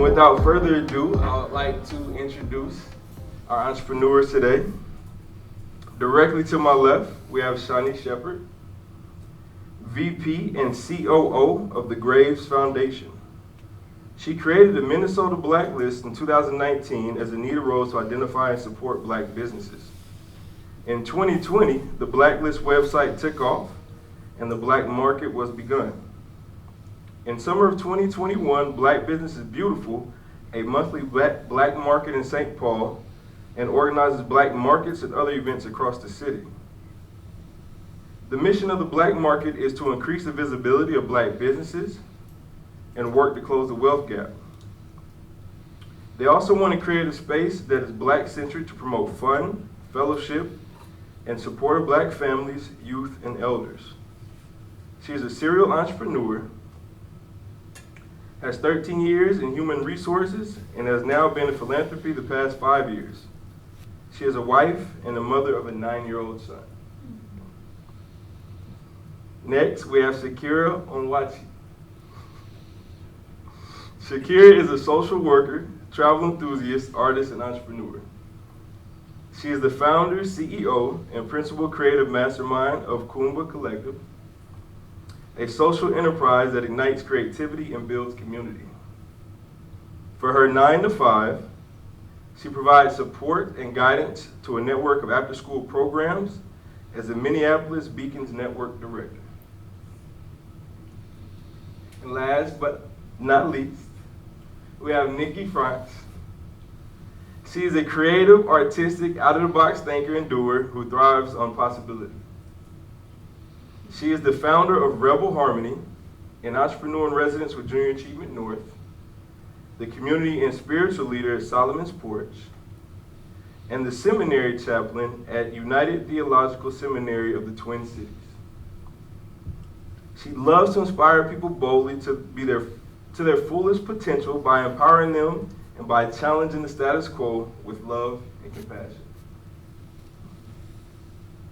And without further ado, I would like to introduce our entrepreneurs today. Directly to my left, we have Shani Shepherd, VP and COO of the Graves Foundation. She created the Minnesota Blacklist in 2019 as a need arose to identify and support black businesses. In 2020, the Blacklist website took off and the black market was begun. In summer of 2021, Black Business is Beautiful, a monthly black market in St. Paul, and organizes black markets and other events across the city. The mission of the black market is to increase the visibility of black businesses and work to close the wealth gap. They also want to create a space that is black-centric to promote fun, fellowship, and support of black families, youth, and elders. She is a serial entrepreneur, has 13 years in human resources, and has now been in philanthropy the past 5 years. She is a wife and a mother of a 9-year-old son. Next, we have Shakira Onwatch. Shakira is a social worker, travel enthusiast, artist, and entrepreneur. She is the founder, CEO, and principal creative mastermind of Kumba Collective, a social enterprise that ignites creativity and builds community. For her 9 to 5, she provides support and guidance to a network of after-school programs as the Minneapolis Beacons Network Director. And last but not least, we have Nikki France. She is a creative, artistic, out-of-the-box thinker and doer who thrives on possibility. She is the founder of Rebel Harmony, an entrepreneur in residence with Junior Achievement North, the community and spiritual leader at Solomon's Porch, and the seminary chaplain at United Theological Seminary of the Twin Cities. She loves to inspire people boldly to be to their fullest potential by empowering them and by challenging the status quo with love and compassion.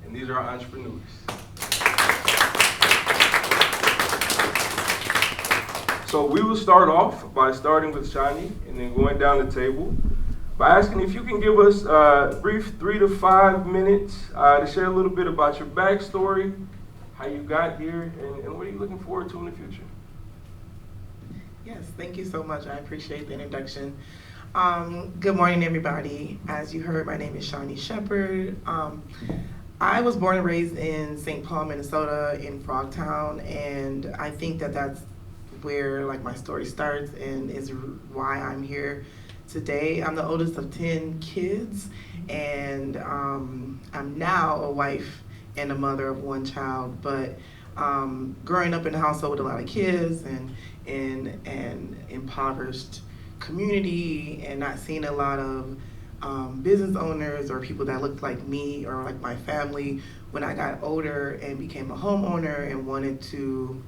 And these are our entrepreneurs. So we will start off by starting with Shani and then going down the table by asking if you can give us a brief 3 to 5 minutes to share a little bit about your backstory, how you got here, and what are you looking forward to in the future? Yes, thank you so much. I appreciate the introduction. Good morning, everybody. As you heard, my name is Shani Shepherd. I was born and raised in St. Paul, Minnesota, in Frogtown, and I think that that's where my story starts and is why I'm here today. I'm the oldest of 10 kids, and I'm now a wife and a mother of 1 child, but growing up in a household with a lot of kids and in an impoverished community and not seeing a lot of business owners or people that looked like me or like my family, when I got older and became a homeowner and wanted to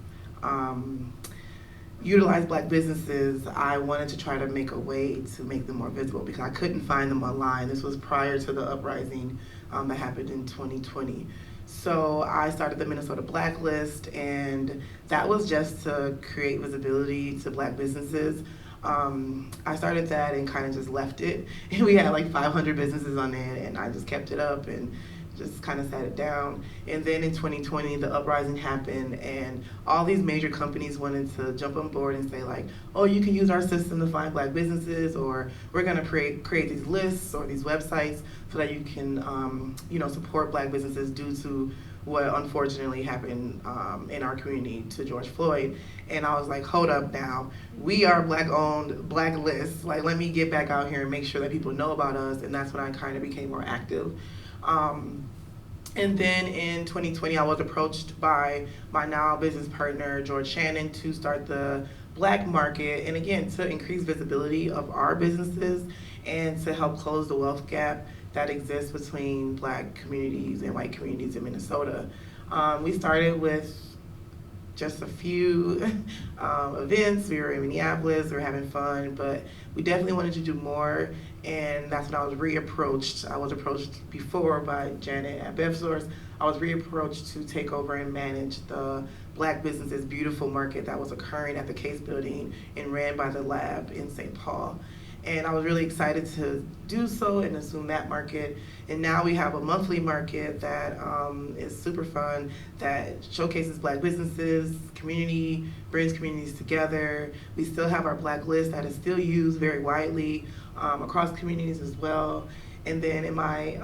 utilize black businesses, I wanted to try to make a way to make them more visible because I couldn't find them online. This was prior to the uprising that happened in 2020. So I started the Minnesota Blacklist, and that was just to create visibility to black businesses. I started that and kind of just left it. And we had 500 businesses on it, and I just kept it up and just kind of sat it down. And then in 2020, the uprising happened, and all these major companies wanted to jump on board and say oh, you can use our system to find black businesses, or we're gonna create these lists or these websites so that you can, support black businesses due to what unfortunately happened in our community to George Floyd. And I was like, hold up now, we are black-owned, Blacklist. Let me get back out here and make sure that people know about us. And that's when I kind of became more active. And then in 2020, I was approached by my now business partner, George Shannon, to start the Black Market, and again, to increase visibility of our businesses and to help close the wealth gap that exists between black communities and white communities in Minnesota. We started with just a few events. We were in Minneapolis, we were having fun, but we definitely wanted to do more, and that's when I was reapproached. I was approached before by Janet at BevSource I was reapproached to take over and manage the Black Businesses Beautiful Market that was occurring at the Case Building and ran by the Lab in St. Paul. And I was really excited to do so and assume that market. And now we have a monthly market that is super fun, that showcases Black businesses, community, brings communities together. We still have our Black list that is still used very widely across communities as well. And then in my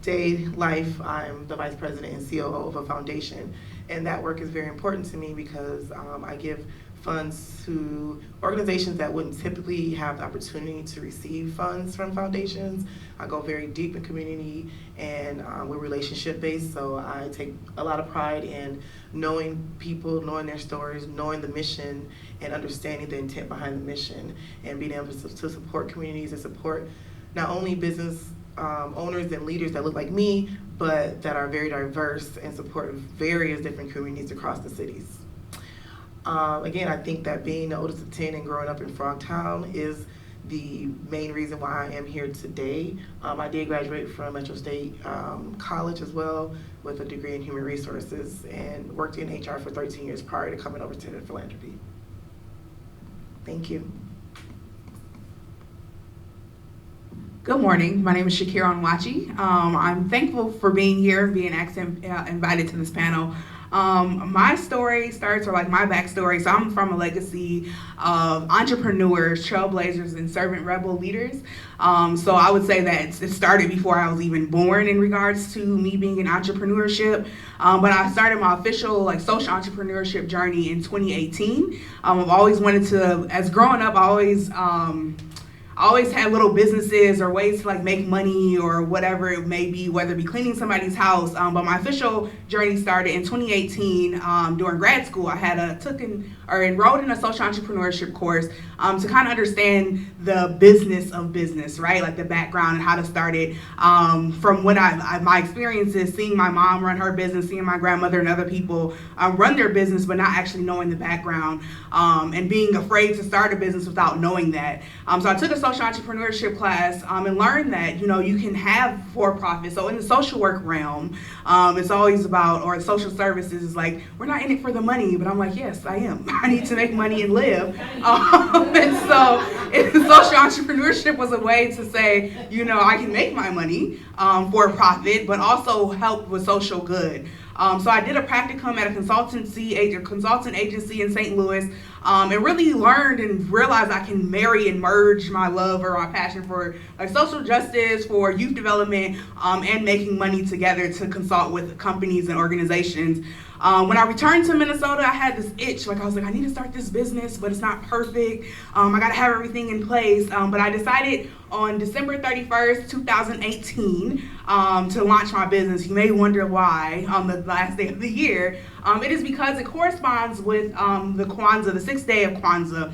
day life, I'm the vice president and COO of a foundation. And that work is very important to me because I give funds to organizations that wouldn't typically have the opportunity to receive funds from foundations. I go very deep in community, and we're relationship based, so I take a lot of pride in knowing people, knowing their stories, knowing the mission, and understanding the intent behind the mission, and being able to support communities and support not only business owners and leaders that look like me, but that are very diverse and support various different communities across the cities. Again, I think that being the oldest of 10 and growing up in Frogtown is the main reason why I am here today. I did graduate from Metro State College as well with a degree in human resources and worked in HR for 13 years prior to coming over to philanthropy. Thank you. Good morning. My name is Shakira Onwatch. I'm thankful for being here, being invited to this panel. My story starts, or like my backstory, so I'm from a legacy of entrepreneurs, trailblazers, and servant rebel leaders. So I would say that it started before I was even born in regards to me being in entrepreneurship. But I started my official social entrepreneurship journey in 2018. I've always wanted to, as growing up, I always had little businesses or ways to make money or whatever it may be, whether it be cleaning somebody's house. But my official journey started in 2018 during grad school. I had enrolled in a social entrepreneurship course to kind of understand the business of business, right? Like the background and how to start it. From what my experiences, seeing my mom run her business, seeing my grandmother and other people run their business, but not actually knowing the background, and being afraid to start a business without knowing that. So I took a social entrepreneurship class and learned that you can have for-profit. So in the social work realm, it's always about, or social services is like, we're not in it for the money, but I'm like, yes, I am. I need to make money and live. And so social entrepreneurship was a way to say, I can make my money for profit, but also help with social good. So I did a practicum at a consultant agency in St. Louis, and really learned and realized I can marry and merge my love or my passion for social justice, for youth development, and making money together to consult with companies and organizations. When I returned to Minnesota, I had this itch. I was like, I need to start this business, but it's not perfect. I got to have everything in place. But I decided on December 31st, 2018, to launch my business. You may wonder why on the last day of the year. It is because it corresponds with the Kwanzaa, the 6th day of Kwanzaa,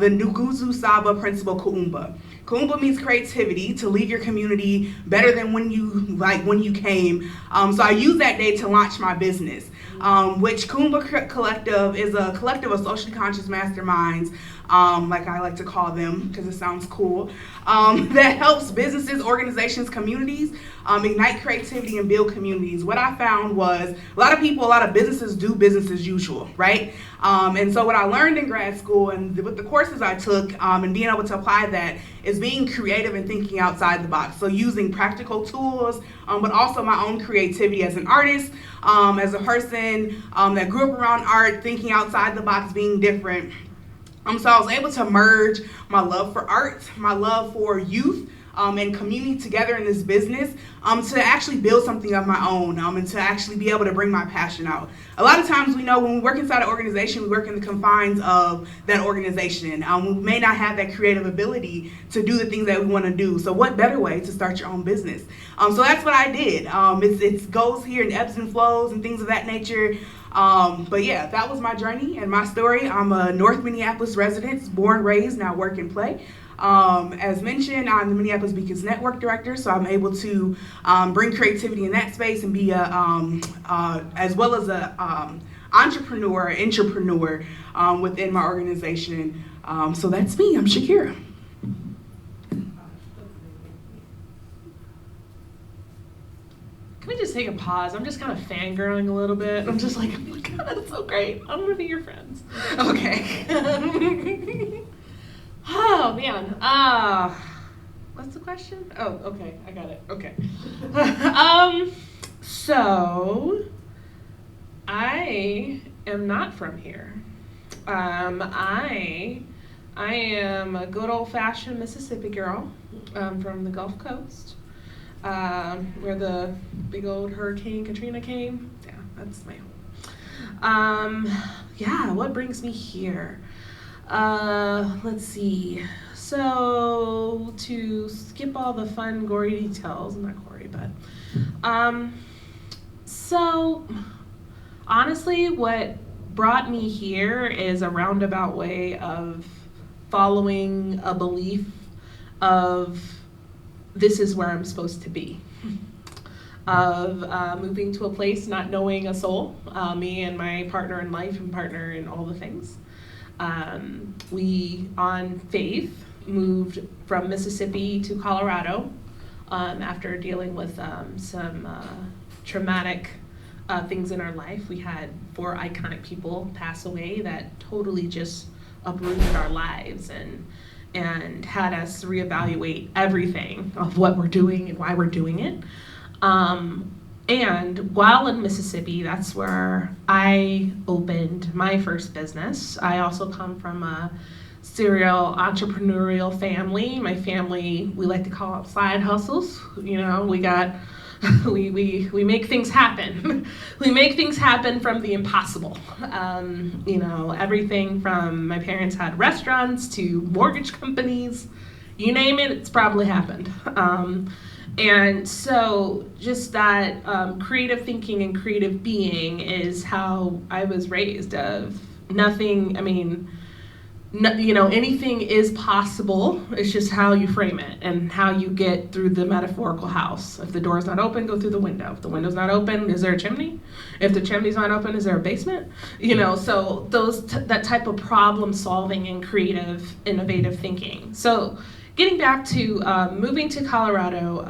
the Nguzo Saba principle Kuumba. Kuumba means creativity, to leave your community better than when you came. So I used that day to launch my business, which Kuumba Collective is a collective of socially conscious masterminds, like I like to call them because it sounds cool, that helps businesses, organizations, communities ignite creativity and build communities. What I found was a lot of businesses do business as usual, right? And so what I learned in grad school and with the courses I took and being able to apply that is being creative and thinking outside the box. So using practical tools, but also my own creativity as an artist, as a person that grew up around art, thinking outside the box, being different. So I was able to merge my love for art, my love for youth, and community together in this business to actually build something of my own and to actually be able to bring my passion out. A lot of times we know when we work inside an organization, we work in the confines of that organization. We may not have that creative ability to do the things that we want to do. So what better way to start your own business? So that's what I did. It goes here in ebbs and flows and things of that nature. But yeah, that was my journey and my story. I'm a North Minneapolis resident, born, raised, now work and play. As mentioned, I'm the Minneapolis Beacons Network Director, so I'm able to bring creativity in that space and be as well as a entrepreneur within my organization. So that's me. I'm Shakira. Can we just just take a pause. I'm just kind of fangirling a little bit. I'm just like, oh my God, that's so great. I want to be your friends. Okay. Oh, man. What's the question? Oh, okay. I got it. Okay. So, I am not from here. I am a good old-fashioned Mississippi girl from the Gulf Coast, where the big old Hurricane Katrina came. Yeah, that's my home. Yeah, what brings me here? Let's see. So, to skip all the fun, gory details, not gory, but, so, honestly, what brought me here is a roundabout way of following a belief of this is where I'm supposed to be. Of moving to a place, not knowing a soul, me and my partner in life and partner in all the things. We, on faith, moved from Mississippi to Colorado after dealing with some traumatic things in our life. We had 4 iconic people pass away that totally just uprooted our lives and had us reevaluate everything of what we're doing and why we're doing it. And while in Mississippi, that's where I opened my first business. I also come from a serial entrepreneurial family. My family, we like to call it side hustles. You know, we got we make things happen. We make things happen from the impossible. You know, everything from my parents had restaurants to mortgage companies, you name it, it's probably happened. And so just that creative thinking and creative being is how I was raised. Of nothing, I mean, no, you know, anything is possible. It's just how you frame it and how you get through the metaphorical house. If the door's not open, go through the window. If the window's not open, is there a chimney? If the chimney's not open, is there a basement? You know, so that type of problem solving and creative, innovative thinking. So getting back to moving to Colorado,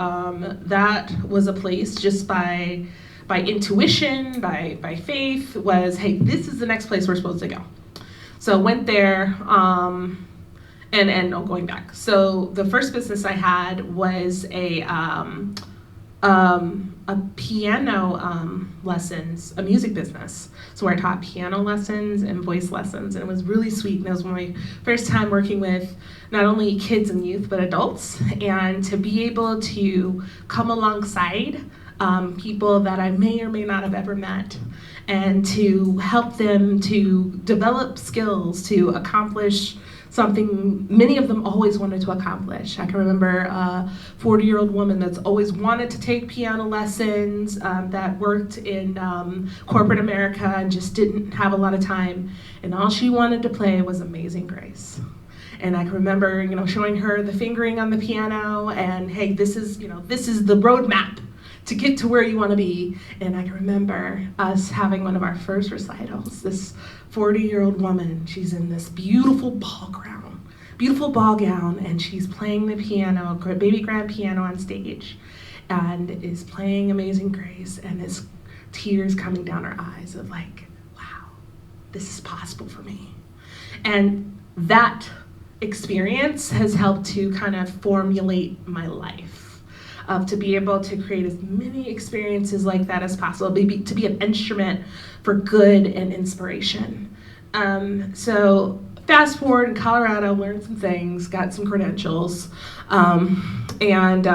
that was a place just by intuition, by faith, was, hey, this is the next place we're supposed to go. So went there, and going back. So the first business I had was a piano lessons, a music business. So where I taught piano lessons and voice lessons, and it was really sweet. And it was my first time working with not only kids and youth, but adults, and to be able to come alongside people that I may or may not have ever met, and to help them to develop skills to accomplish something many of them always wanted to accomplish. I can remember a 40-year-old woman that's always wanted to take piano lessons, that worked in corporate America and just didn't have a lot of time, and all she wanted to play was Amazing Grace. And I can remember, you know, showing her the fingering on the piano and, hey, this is the roadmap to get to where you want to be. And I can remember us having one of our first recitals. This 40-year-old woman, she's in this beautiful ball gown, and she's playing the piano, baby grand piano on stage, and is playing Amazing Grace, and there's tears coming down her eyes of like, wow, this is possible for me. And that experience has helped to kind of formulate my life. To be able to create as many experiences like that as possible, to be an instrument for good and inspiration. So fast forward in Colorado, learned some things, got some credentials, and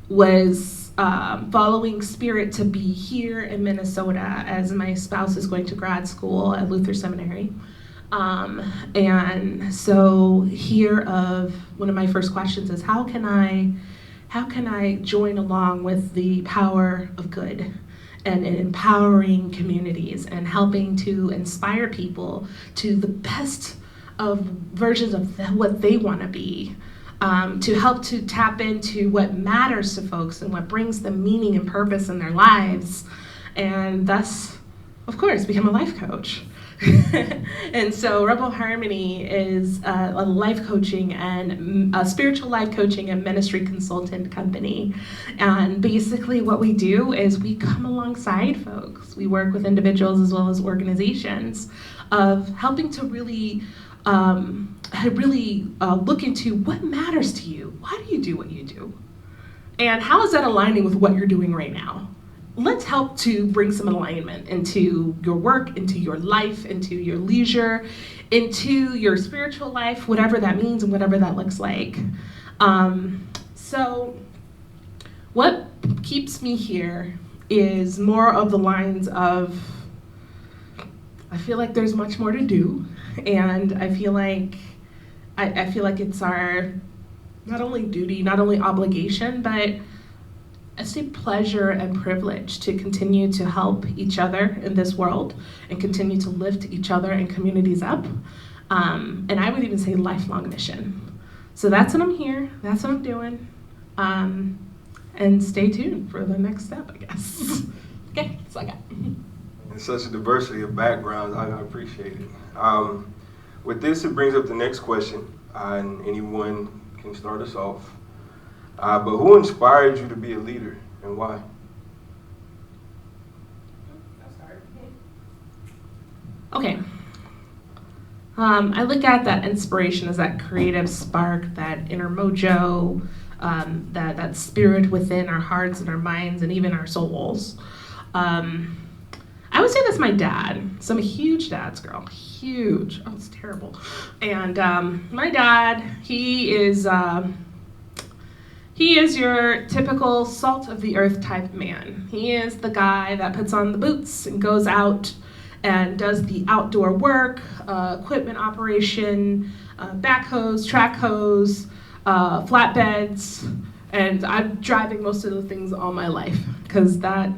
was following Spirit to be here in Minnesota as my spouse is going to grad school at Luther Seminary. And so here one of my first questions is, how can I join along with the power of good and empowering communities and helping to inspire people to the best of versions of what they want to be, to help to tap into what matters to folks and what brings them meaning and purpose in their lives, and thus, of course, become a life coach. And so Rebel Harmony is a life coaching and a spiritual life coaching and ministry consultant company. And basically what we do is we come alongside folks. We work with individuals as well as organizations of helping to really look into what matters to you. Why do you do what you do? And how is that aligning with what you're doing right now? Let's help to bring some alignment into your work, into your life, into your leisure, into your spiritual life, whatever that means and whatever that looks like. So what keeps me here is more of the lines of, I feel like there's much more to do, and I feel like it's our not only duty, not only obligation, but it's a pleasure and privilege to continue to help each other in this world and continue to lift each other and communities up. And I would even say lifelong mission. So that's what I'm here, that's what I'm doing. And stay tuned for the next step, I guess. Okay, that's all I got. And such a diversity of backgrounds, I appreciate it. With this, it brings up the next question, and anyone can start us off. But who inspired you to be a leader and why? Okay. I look at that inspiration as that creative spark, that inner mojo, that spirit within our hearts and our minds and even our souls. I would say that's my dad. So I'm a huge dad's girl. Huge. Oh, it's terrible. And my dad, he is your typical salt of the earth type man. He is the guy that puts on the boots and goes out and does the outdoor work, equipment operation, backhoes, track hoes, flatbeds, and I'm driving most of the things all my life because that,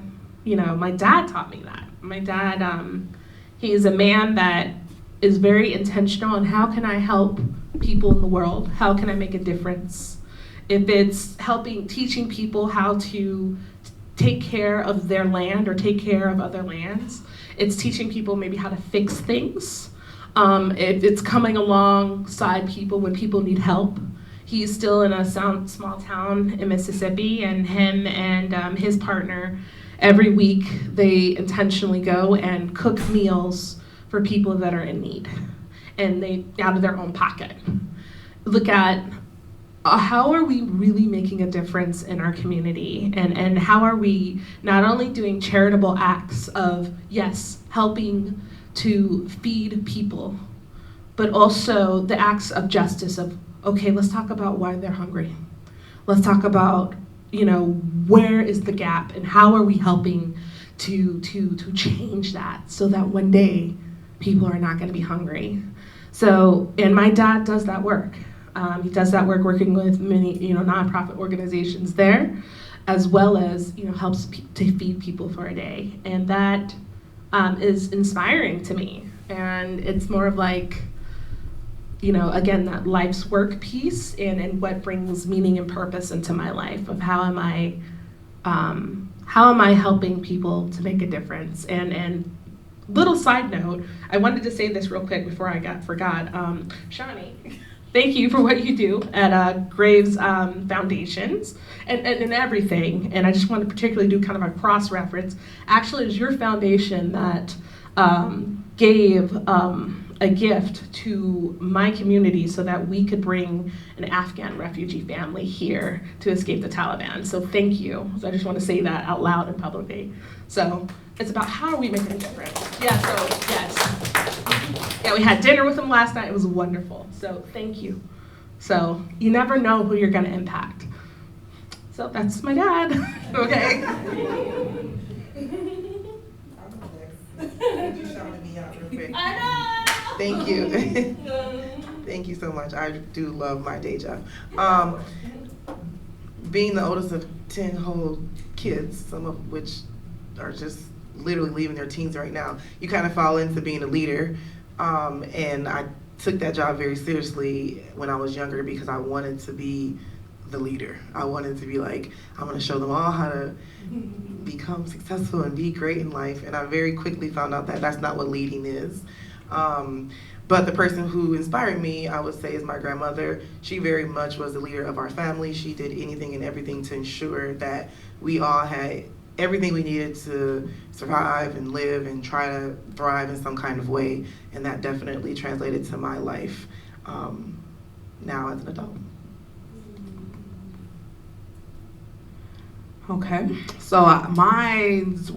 my dad taught me that. My dad, he is a man that is very intentional on how can I help people in the world? How can I make a difference? If it's teaching people how to take care of their land or take care of other lands, it's teaching people maybe how to fix things. If it's coming alongside people when people need help. He's still in a small town in Mississippi, and him and his partner, every week they intentionally go and cook meals for people that are in need, and they out of their own pocket. Look at how are we really making a difference in our community, and how are we not only doing charitable acts of, yes, helping to feed people, but also the acts of justice of, okay, let's talk about why they're hungry. Let's talk about, where is the gap and how are we helping to change that so that one day people are not going to be hungry. So, and my dad does that work. He does that work working with many, nonprofit organizations there, as well as, helps to feed people for a day. And that is inspiring to me. And it's more of like, again, that life's work piece and what brings meaning and purpose into my life of how am I helping people to make a difference. And little side note, I wanted to say this real quick before I forgot. Shawnee, thank you for what you do at Graves Foundations and everything. And I just want to particularly do kind of a cross-reference. Actually, it's your foundation that gave a gift to my community so that we could bring an Afghan refugee family here to escape the Taliban. So thank you. So I just want to say that out loud and publicly. So it's about how are we making a difference. Yeah, so yes. Yeah, we had dinner with them last night. It was wonderful. So thank you. So you never know who you're going to impact. So that's my dad. Okay. I know. Thank you. Thank you so much. I do love my day job. Being the oldest of 10 whole kids, some of which are just literally leaving their teens right now, you kind of fall into being a leader. And I took that job very seriously when I was younger because I wanted to be the leader. I wanted to be like, I'm gonna show them all how to become successful and be great in life. And I very quickly found out that that's not what leading is. But the person who inspired me, I would say, is my grandmother. She very much was the leader of our family. She did anything and everything to ensure that we all had everything we needed to survive and live and try to thrive in some kind of way. And that definitely translated to my life now as an adult. Okay, so mine's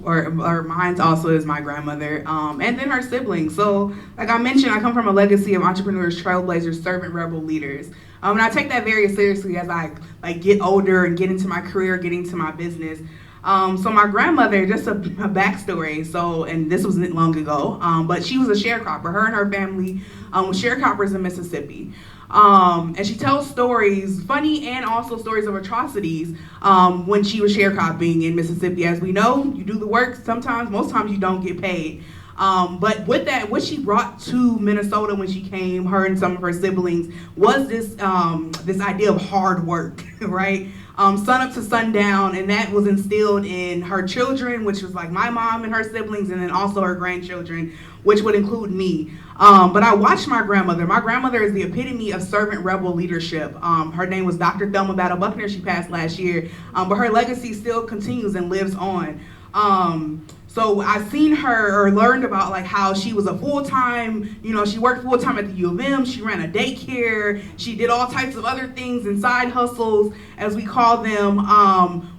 also is my grandmother, and then her siblings. So, like I mentioned, I come from a legacy of entrepreneurs, trailblazers, servant rebel leaders, and I take that very seriously as I get older and get into my career, get into my business. So my grandmother, just a backstory. So, and this wasn't long ago, but she was a sharecropper. Her and her family were sharecroppers in Mississippi. And she tells stories, funny and also stories of atrocities, when she was sharecropping in Mississippi. As we know, you do the work sometimes, most times you don't get paid. But with that, what she brought to Minnesota when she came, her and some of her siblings, was this idea of hard work, right? Sun up to sundown, and that was instilled in her children, which was like my mom and her siblings, and then also her grandchildren, which would include me. But I watched my grandmother. My grandmother is the epitome of servant rebel leadership. Her name was Dr. Thelma Battle Buckner. She passed last year, but her legacy still continues and lives on. So I've seen her or learned about like how she was a full-time, she worked full-time at the U of M, she ran a daycare, she did all types of other things and side hustles, as we call them,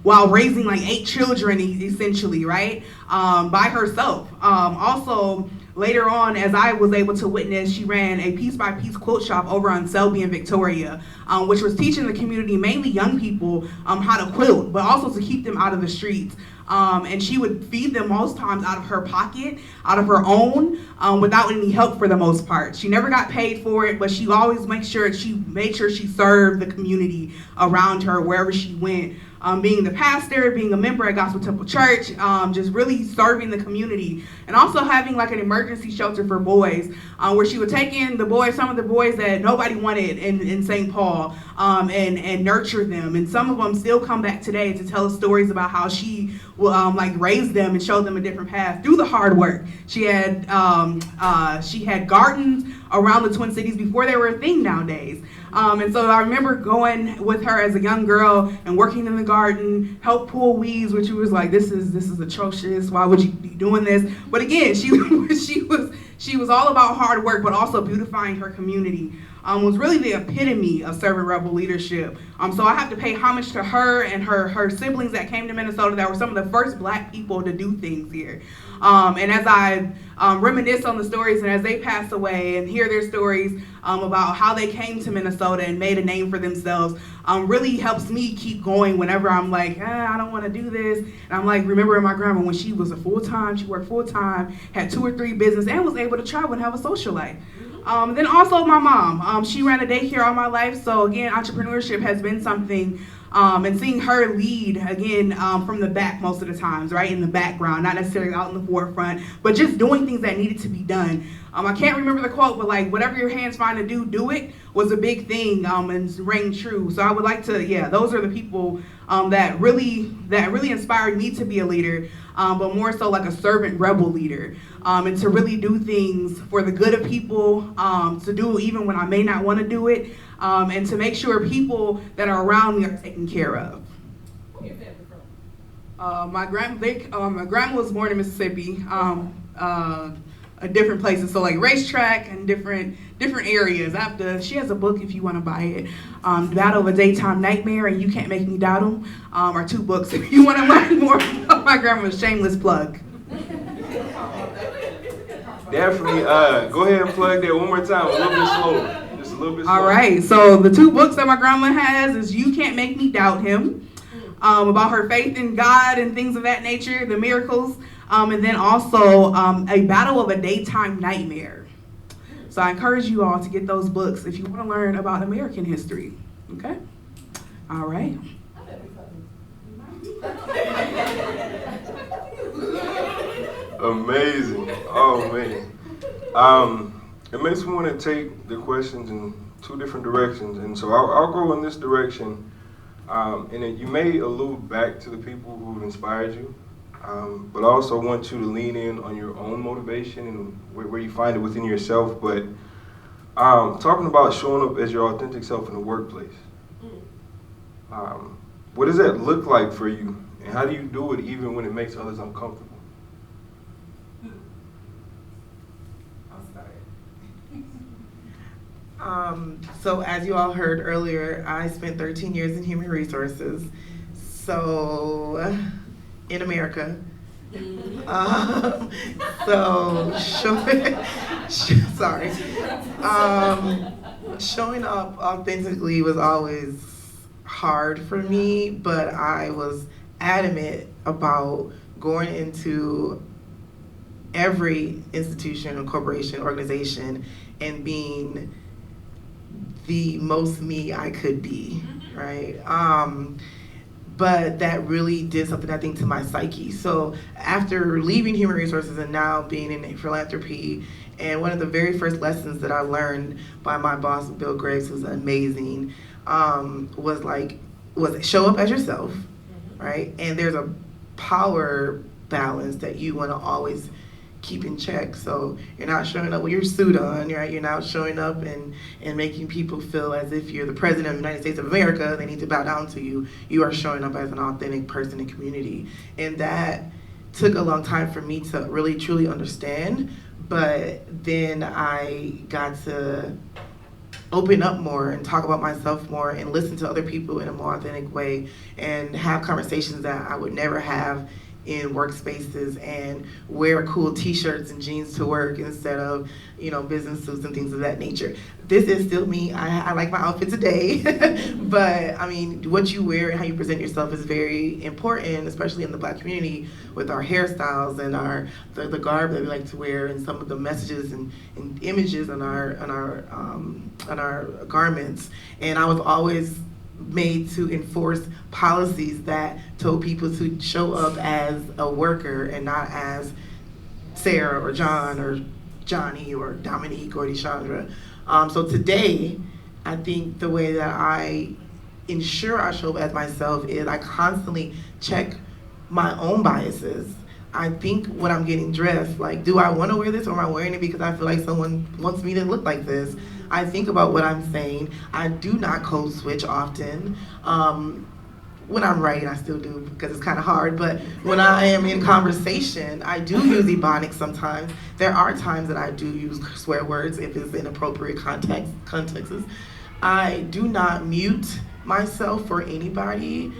while raising like 8 children essentially, right, by herself. Also, later on, as I was able to witness, she ran a piece-by-piece quilt shop over on Selby and Victoria, which was teaching the community, mainly young people, how to quilt, but also to keep them out of the streets. And she would feed them most times out of her pocket, out of her own, without any help for the most part. She never got paid for it, but she always made sure she served the community around her wherever she went. Being the pastor, being a member at Gospel Temple Church, just really serving the community. And also having like an emergency shelter for boys, where she would take in some of the boys that nobody wanted in St. Paul, and nurture them. And some of them still come back today to tell us stories about how she raised them and showed them a different path through the hard work. She had gardens around the Twin Cities before they were a thing nowadays. And so I remember going with her as a young girl and working in the garden, help pull weeds, which was like, this is atrocious. Why would you be doing this? But again, she was all about hard work, but also beautifying her community. Was really the epitome of servant rebel leadership. So I have to pay homage to her and her siblings that came to Minnesota that were some of the first Black people to do things here. And as I reminisce on the stories and as they pass away and hear their stories about how they came to Minnesota and made a name for themselves, really helps me keep going whenever I'm like, I don't want to do this. And I'm like, remembering my grandma when she was she worked full-time, had 2 or 3 businesses, and was able to travel and have a social life. Then also my mom, she ran a daycare all my life, so again, entrepreneurship has been something, and seeing her lead, again, from the back most of the times, right, in the background, not necessarily out in the forefront, but just doing things that needed to be done. I can't remember the quote, but like, whatever your hands find to do it, was a big thing, and rang true. So I would like to, those are the people that really inspired me to be a leader, but more so like a servant rebel leader, and to really do things for the good of people, to do even when I may not want to do it, and to make sure people that are around me are taken care of. Where your family from? My grandma was born in Mississippi, different places, so like racetrack and different areas. She has a book if you want to buy it. Battle of a Daytime Nightmare and You Can't Make Me Doubt 'Em are 2 books if you want to learn more about my grandma's. Shameless plug. Definitely, go ahead and plug that one more time, a little bit slower. Just a little bit slower. All right, so the 2 books that my grandma has is You Can't Make Me Doubt Him, about her faith in God and things of that nature, the miracles, and then also A Battle of a Daytime Nightmare. So I encourage you all to get those books if you want to learn about American history. Okay? All right. Amazing. Oh, man. It makes me want to take the questions in 2 different directions. And so I'll go in this direction And then you may allude back to the people who've inspired you, but I also want you to lean in on your own motivation and where you find it within yourself. But talking about showing up as your authentic self in the workplace, what does that look like for you? And how do you do it even when it makes others uncomfortable? So as you all heard earlier, I spent 13 years in human resources. So in America. Showing up authentically was always hard for me, but I was adamant about going into every institution or corporation, organization, and being the most me I could be, right? But that really did something, I think, to my psyche. So after leaving human resources and now being in philanthropy, and one of the very first lessons that I learned by my boss, Bill Graves, who's amazing, was show up as yourself, right? And there's a power balance that you want to always keep in check. So you're not showing up with your suit on, right? You're not showing up and making people feel as if you're the president of the United States of America. They need to bow down to you. You are showing up as an authentic person in community. And that took a long time for me to really, truly understand. But then I got to open up more and talk about myself more and listen to other people in a more authentic way and have conversations that I would never have in workspaces and wear cool t-shirts and jeans to work instead of, business suits and things of that nature. This is still me. I like my outfit today, but I mean, what you wear and how you present yourself is very important, especially in the Black community with our hairstyles and the garb that we like to wear and some of the messages and images on our garments. And I was always made to enforce policies that told people to show up as a worker and not as Sarah or John or Johnny or Dominique or Deshandra. So today, I think the way that I ensure I show up as myself is I constantly check my own biases. I think when I'm getting dressed, like, do I want to wear this or am I wearing it because I feel like someone wants me to look like this? I think about what I'm saying. I do not code switch often. When I'm writing, I still do because it's kind of hard, but when I am in conversation, I do use ebonics sometimes. There are times that I do use swear words if it's in appropriate contexts. I do not mute myself for anybody,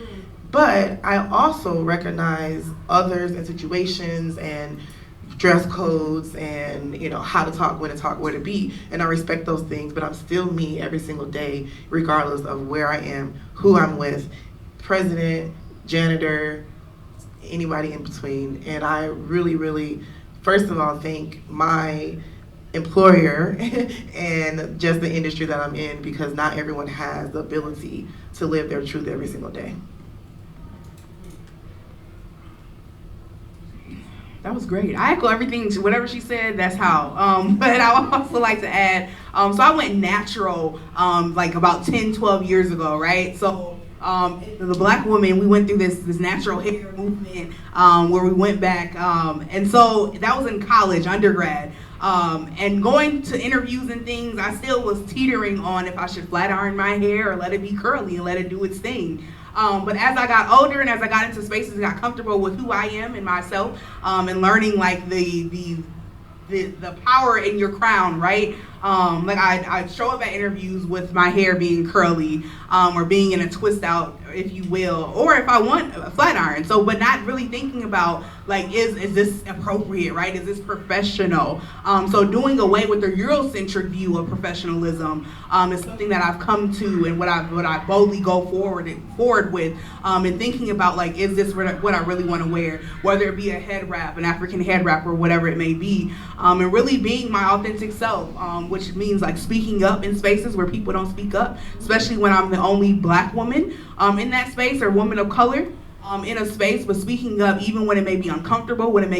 but I also recognize others and situations and dress codes and how to talk, when to talk, where to be, and I respect those things, but I'm still me every single day, regardless of where I am, who I'm with, president, janitor, anybody in between. And I really, really, first of all, thank my employer and just the industry that I'm in, because not everyone has the ability to live their truth every single day. That was great. I echo everything, whatever she said, that's how. But I would also like to add, so I went natural like about 10, 12 years ago, right? So the Black woman, we went through this natural hair movement where we went back. And so that was in college, undergrad. And going to interviews and things, I still was teetering on if I should flat iron my hair or let it be curly and let it do its thing. But as I got older and as I got into spaces and got comfortable with who I am and myself, and learning like the power in your crown, right? Like I show up at interviews with my hair being curly, or being in a twist out, if you will, or if I want a flat iron. So, but not really thinking about like, is this appropriate, right? Is this professional? So doing away with the Eurocentric view of professionalism is something that I've come to, and what I boldly go forward with, and thinking about like, is this what I really want to wear? Whether it be a head wrap, an African head wrap, or whatever it may be, and really being my authentic self, which means like speaking up in spaces where people don't speak up, especially when I'm the only Black woman in that space, or woman of color in a space, but speaking up even when it may be uncomfortable, when it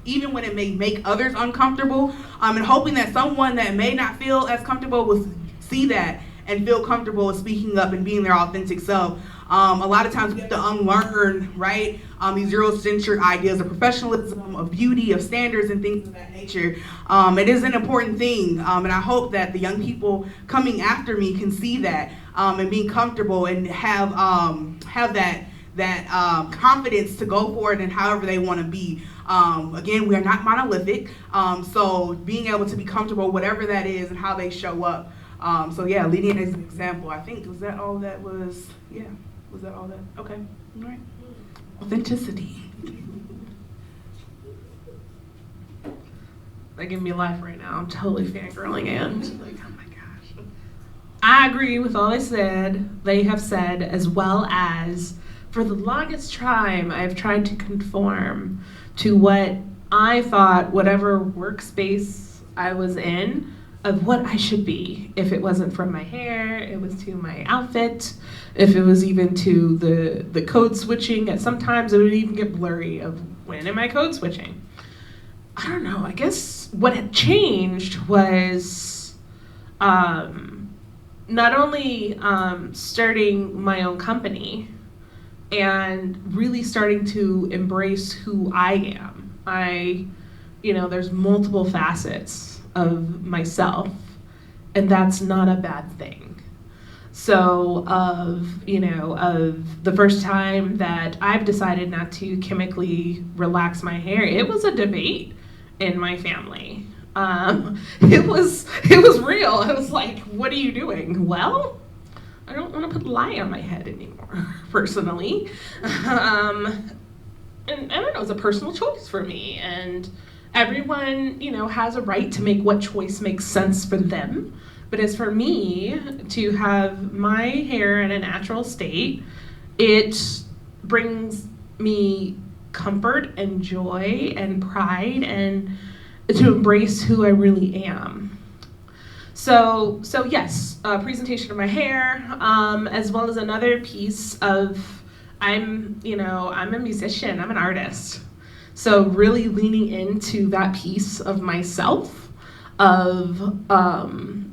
even when it may make others uncomfortable, and hoping that someone that may not feel as comfortable will see that and feel comfortable speaking up and being their authentic self. A lot of times we have to unlearn, right, these Eurocentric ideas of professionalism, of beauty, of standards, and things of that nature. It is an important thing, and I hope that the young people coming after me can see that and be comfortable and have that confidence to go for it and however they want to be. Again, we are not monolithic, so being able to be comfortable, whatever that is, and how they show up. So yeah, leading as an example. I think, was that all that was? Yeah. Was that all that? Okay. All right. Authenticity. They give me life right now. I'm totally fangirling and like, oh my gosh. I agree with all they have said, as well as for the longest time, I've tried to conform to what I thought, whatever workspace I was in, of what I should be. If it wasn't from my hair, it was to my outfit. If it was even to the code switching, and sometimes it would even get blurry of when am I code switching. I don't know, I guess what had changed was not only starting my own company and really starting to embrace who I am. There's multiple facets of myself, and that's not a bad thing. So of the first time that I've decided not to chemically relax my hair, it was a debate in my family. It was real. I was like, what are you doing? Well, I don't want to put lye on my head anymore, personally. And I don't know, it's a personal choice for me. And everyone, has a right to make what choice makes sense for them. But as for me, to have my hair in a natural state, it brings me comfort and joy and pride and to embrace who I really am. So yes, a presentation of my hair, as well as another piece of, I'm a musician, I'm an artist. So really leaning into that piece of myself, of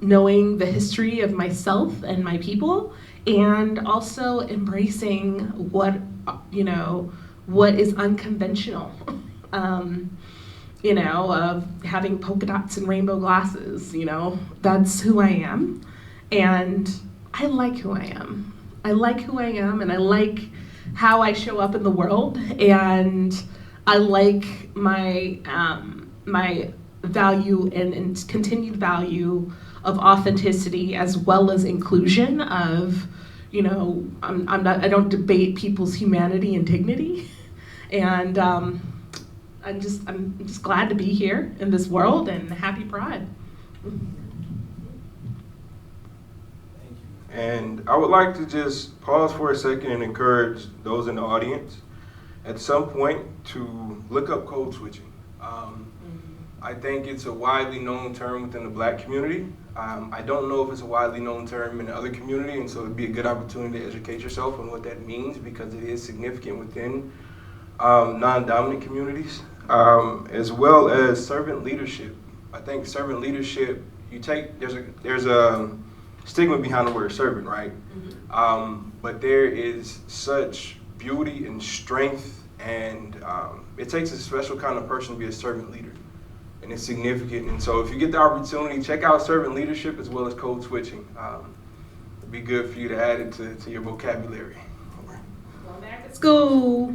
knowing the history of myself and my people, and also embracing what is unconventional, of having polka dots and rainbow glasses, that's who I am. And I like who I am. I like who I am, and I like how I show up in the world, and I like my my value and continued value of authenticity, as well as inclusion of, I don't debate people's humanity and dignity, and I'm just glad to be here in this world, and happy Pride. And I would like to just pause for a second and encourage those in the audience at some point to look up code switching. I think it's a widely known term within the Black community. I don't know if it's a widely known term in the other community, and so it'd be a good opportunity to educate yourself on what that means, because it is significant within non-dominant communities, as well as servant leadership. I think servant leadership, there's a stigma behind the word servant, right? Mm-hmm. But there is such beauty and strength, and it takes a special kind of person to be a servant leader, and it's significant. And so if you get the opportunity, check out servant leadership as well as code switching. It'd be good for you to add it to your vocabulary. Going back to school.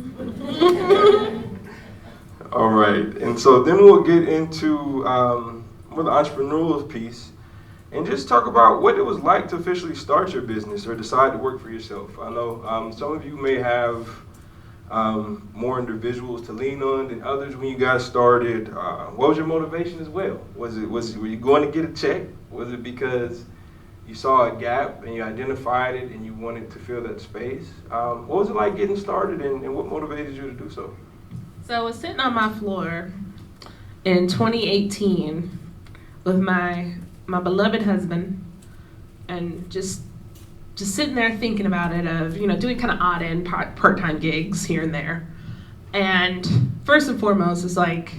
All right, and so then we'll get into more the entrepreneurial piece, and just talk about what it was like to officially start your business or decide to work for yourself. I know some of you may have more individuals to lean on than others when you guys started. What was your motivation as well? Were you going to get a check? Was it because you saw a gap and you identified it and you wanted to fill that space? What was it like getting started, and what motivated you to do so? So I was sitting on my floor in 2018 with my beloved husband, and just sitting there thinking about it, of doing kind of odd end part-time gigs here and there. And first and foremost, it's like,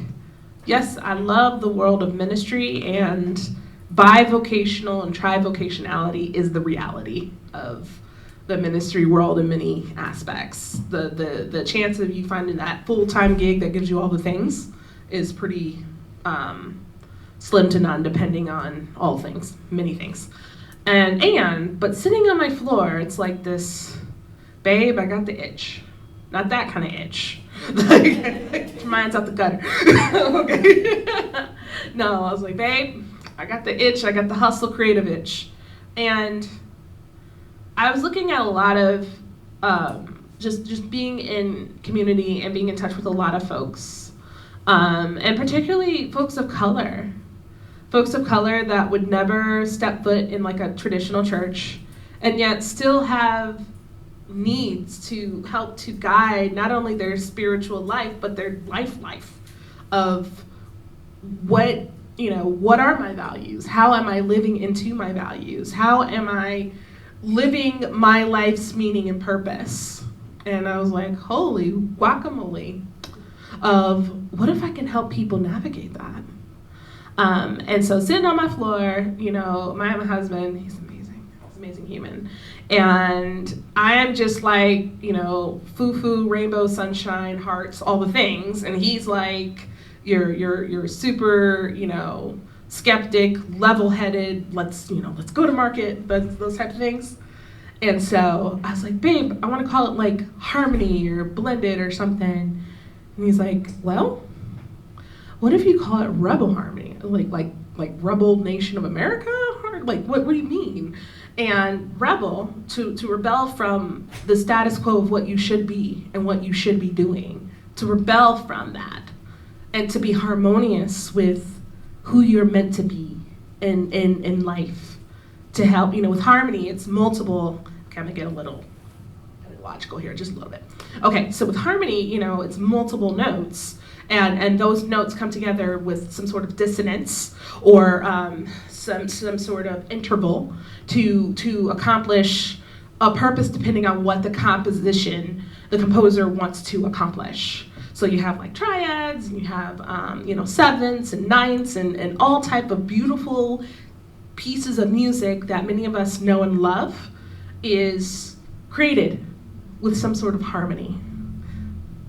yes, I love the world of ministry and bivocational and trivocationality is the reality of the ministry world in many aspects. The chance of you finding that full-time gig that gives you all the things is pretty slim to none, depending on all things, many things. But sitting on my floor, it's like this, babe, I got the itch. Not that kind of itch. Like, mine's out the gutter. Okay. No, I was like, babe, I got the itch, I got the hustle creative itch. And I was looking at a lot of just being in community and being in touch with a lot of folks, and particularly folks of color that would never step foot in like a traditional church, and yet still have needs to help to guide not only their spiritual life but their life of what are my values, how am I living into my values, how am I living my life's meaning and purpose. And I was like, holy guacamole, of what if I can help people navigate that. And so sitting on my floor, my husband, he's amazing human. And I am just like, foo-foo, rainbow, sunshine, hearts, all the things. And he's like, you're super, skeptic, level-headed, let's go to market, those types of things. And so I was like, babe, I want to call it like harmony or blended or something. And he's like, well, what if you call it rebel harmony? Like rebel nation of America? Or like, what do you mean? And rebel, to rebel from the status quo of what you should be and what you should be doing, to rebel from that, and to be harmonious with who you're meant to be in life. To help, with harmony, it's multiple. Okay, I'm gonna get a little logical here, just a little bit. Okay, so with harmony, it's multiple notes, and those notes come together with some sort of dissonance or some sort of interval to accomplish a purpose depending on what the composer wants to accomplish. So you have like triads, and you have sevenths and ninths and all type of beautiful pieces of music that many of us know and love is created with some sort of harmony.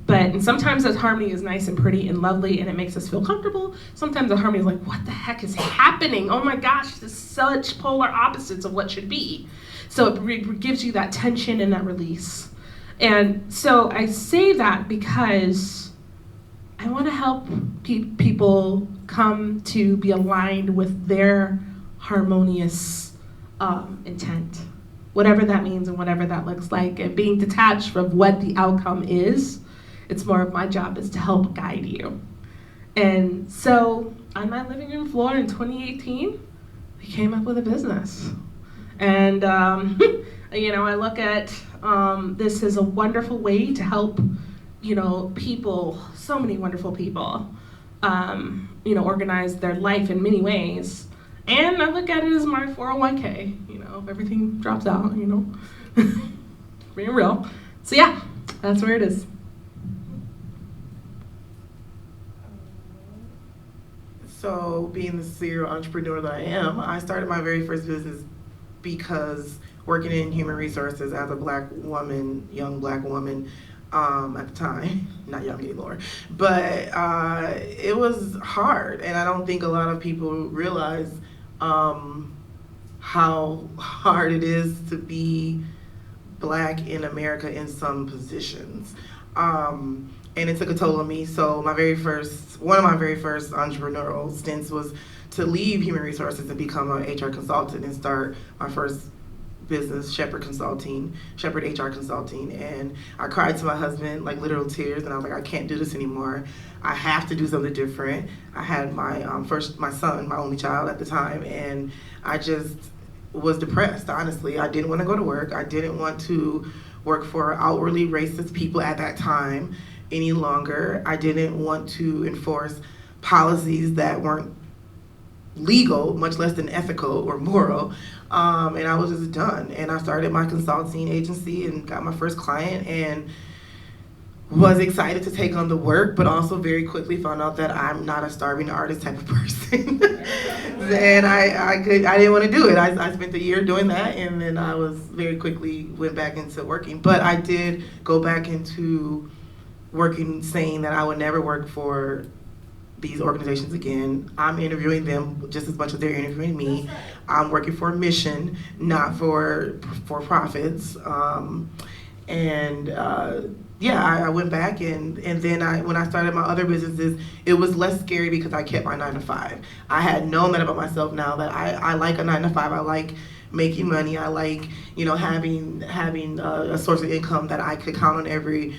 And sometimes that harmony is nice and pretty and lovely and it makes us feel comfortable. Sometimes the harmony is like, what the heck is happening? Oh my gosh, this is such polar opposites of what should be. So it gives you that tension and that release. And so I say that because I want to help people come to be aligned with their harmonious intent, whatever that means and whatever that looks like, and being detached from what the outcome is. It's more of my job is to help guide you. And so on my living room floor in 2018, we came up with a business. And I look at this as a wonderful way to help people, so many wonderful people, organize their life in many ways. And I look at it as my 401k, if everything drops out, being real. So yeah, that's where it is. So being the serial entrepreneur that I am, I started my very first business because working in human resources as a young black woman, at the time, not young anymore, but it was hard, and I don't think a lot of people realize how hard it is to be black in America in some positions. And it took a toll on me. So one of my very first entrepreneurial stints was to leave human resources and become an HR consultant and start my first business, Shepherd HR Consulting. And I cried to my husband, like literal tears, and I was like, I can't do this anymore. I have to do something different. I had my son, my only child at the time, and I just was depressed, honestly. I didn't want to go to work. I didn't want to work for outwardly racist people at that time any longer. I didn't want to enforce policies that weren't legal, much less than ethical or moral. And I was just done. And I started my consulting agency and got my first client and was excited to take on the work, but also very quickly found out that I'm not a starving artist type of person. and I didn't want to do it. I spent a year doing that, and then I was very quickly went back into working. But I did go back into working, saying that I would never work for these organizations again. I'm interviewing them just as much as they're interviewing me. I'm working for a mission, not for profits. I went back and then when I started my other businesses, it was less scary because I kept my 9 to 5. I had known that about myself now that I like a 9 to 5. I like making money. I like, having a source of income that I could count on every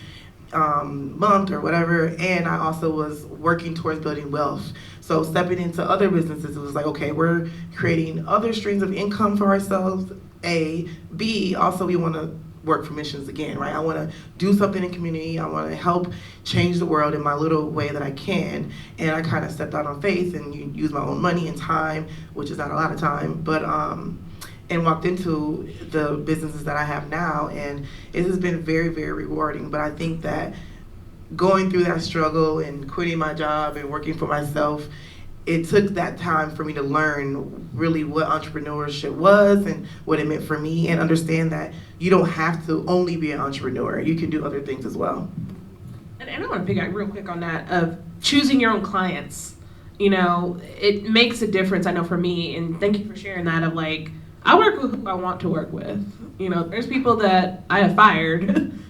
month or whatever. And I also was working towards building wealth. So stepping into other businesses, it was like, okay, we're creating other streams of income for ourselves. A, B, also we want to work for missions again, right? I want to do something in community. I want to help change the world in my little way that I can. And I kind of stepped out on faith and used my own money and time, which is not a lot of time, but and walked into the businesses that I have now, and it has been very, very rewarding. But I think that going through that struggle and quitting my job and working for myself, it took that time for me to learn really what entrepreneurship was and what it meant for me, and understand that you don't have to only be an entrepreneur. You can do other things as well. And I want to pick up real quick on that of choosing your own clients. It makes a difference, I know, for me, and thank you for sharing that of like, I work with who I want to work with. There's people that I have fired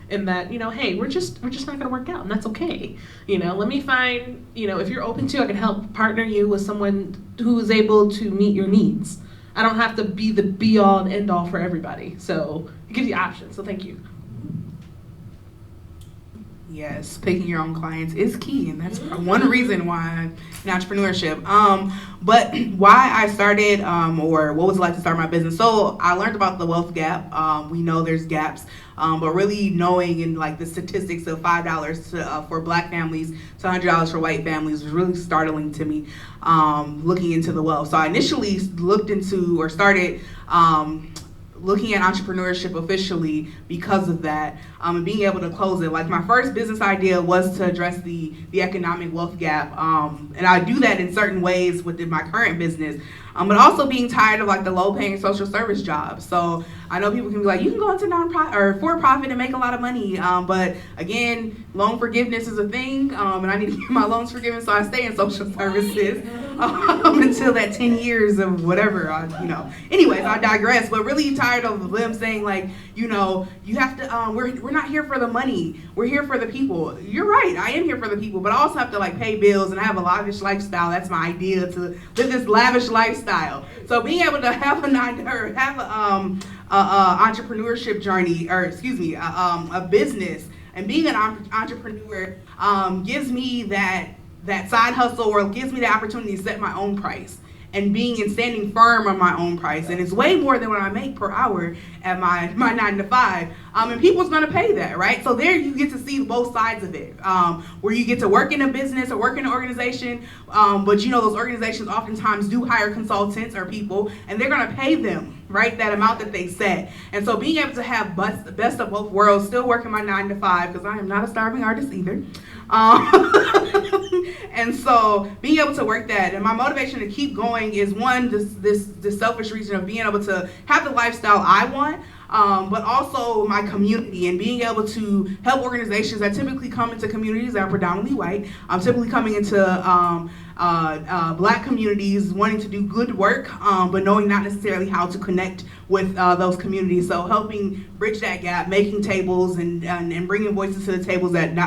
and that, hey, we're just not gonna work out, and that's okay. Let me find, if you're open to, I can help partner you with someone who is able to meet your needs. I don't have to be the be all and end all for everybody. So it gives you options. So thank you. Yes, picking your own clients is key, and that's one reason why in entrepreneurship. But why I started, or what was it like to start my business? So I learned about the wealth gap. We know there's gaps, but really knowing in like the statistics of $5 for Black families to $100 for white families was really startling to me. Looking into the wealth, so I initially looked into or started. Looking at entrepreneurship officially because of that, and being able to close it. Like my first business idea was to address the economic wealth gap, and I do that in certain ways within my current business, but also being tired of like the low-paying social service jobs. So I know people can be like, you can go into nonprofit or for-profit and make a lot of money, but again, loan forgiveness is a thing, and I need to get my loans forgiven, so I stay in social services until that 10 years of whatever. Anyways, I digress. But really tired of them saying like, you have to. We're not here for the money. We're here for the people. You're right. I am here for the people, but I also have to like pay bills and I have a lavish lifestyle. That's my idea, to live this lavish lifestyle. So being able to have a entrepreneurship journey, or excuse me, a business, and being an entrepreneur gives me that side hustle, or gives me the opportunity to set my own price, and being and standing firm on my own price. And it's way more than what I make per hour at my 9 to 5. And people's gonna pay that, right? So there you get to see both sides of it, where you get to work in a business or work in an organization, but those organizations oftentimes do hire consultants or people, and they're gonna pay them, right, that amount that they set. And so being able to have the best of both worlds, still working my 9 to 5, because I am not a starving artist either. And so being able to work that, and my motivation to keep going is one, this selfish reason of being able to have the lifestyle I want, but also my community, and being able to help organizations that typically come into communities that are predominantly white, typically coming into Black communities wanting to do good work, but knowing not necessarily how to connect with those communities. So helping bridge that gap, making tables and bringing voices to the tables that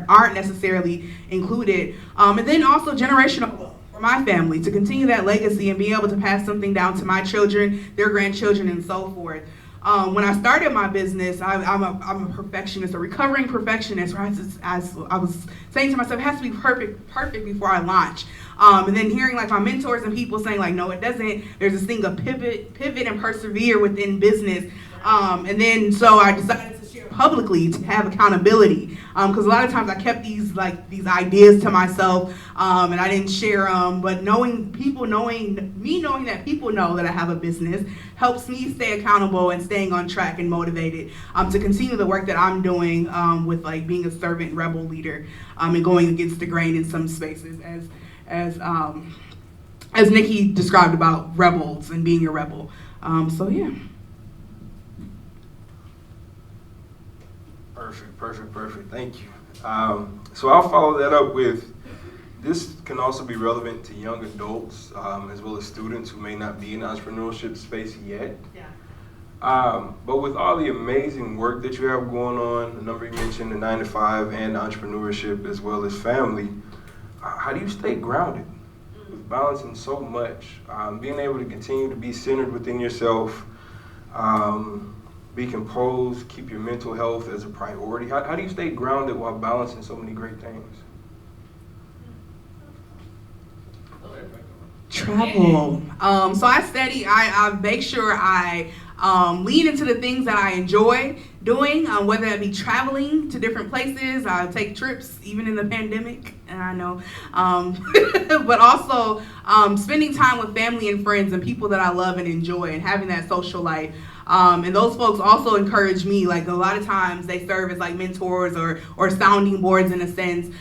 aren't necessarily included, and then also generational wealth for my family, to continue that legacy and be able to pass something down to my children, their grandchildren, and so forth. When I started my business, I'm a perfectionist, a recovering perfectionist, right? As I was saying to myself, it has to be perfect before I launch. And then hearing like my mentors and people saying like, no, it doesn't. There's this thing of pivot and persevere within business. And then so I decided to share publicly to have accountability. Because a lot of times I kept these ideas to myself, and I didn't share them. But knowing that people know that I have a business helps me stay accountable and staying on track and motivated to continue the work that I'm doing with like being a servant as Nikki described about rebels and being a rebel. So yeah. Perfect. Thank you. So I'll follow that up with, this can also be relevant to young adults as well as students who may not be in the entrepreneurship space yet. Yeah. But with all the amazing work that you have going on, the number you mentioned, the 9 to 5 and entrepreneurship as well as family, how do you stay grounded with balancing so much? Being able to continue to be centered within yourself, be composed, keep your mental health as a priority. How do you stay grounded while balancing so many great things? Travel. So I make sure I lean into the things that I enjoy doing, whether it be traveling to different places. I take trips, even in the pandemic, and I know, but also spending time with family and friends and people that I love and enjoy, and having that social life. And those folks also encourage me. Like, a lot of times they serve as like mentors or sounding boards in a sense.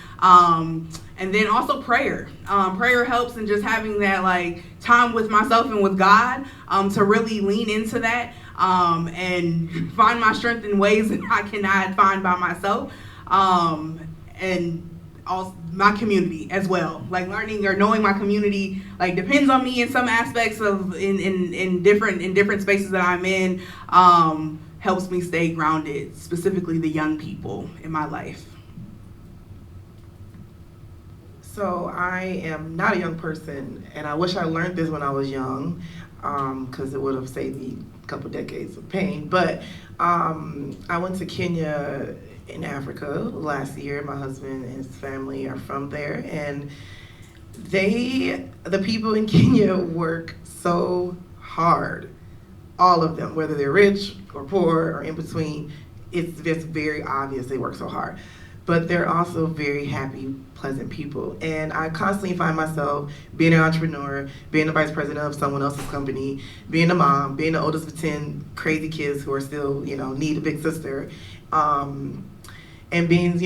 And then also prayer. Prayer helps in just having that like time with myself and with God, to really lean into that, and find my strength in ways that I cannot find by myself. And also my community as well. Like, learning or knowing my community like depends on me in some aspects of in different spaces that I'm in, helps me stay grounded, specifically the young people in my life. So I am not a young person, and I wish I learned this when I was young, because it would have saved me a couple decades of pain. But I went to Kenya in Africa last year. My husband and his family are from there, and the people in Kenya work so hard. All of them, whether they're rich or poor or in between, it's just very obvious they work so hard. But they're also very happy, pleasant people. And I constantly find myself being an entrepreneur, being the vice president of someone else's company, being a mom, being the oldest of 10 crazy kids who are still, need a big sister. And being,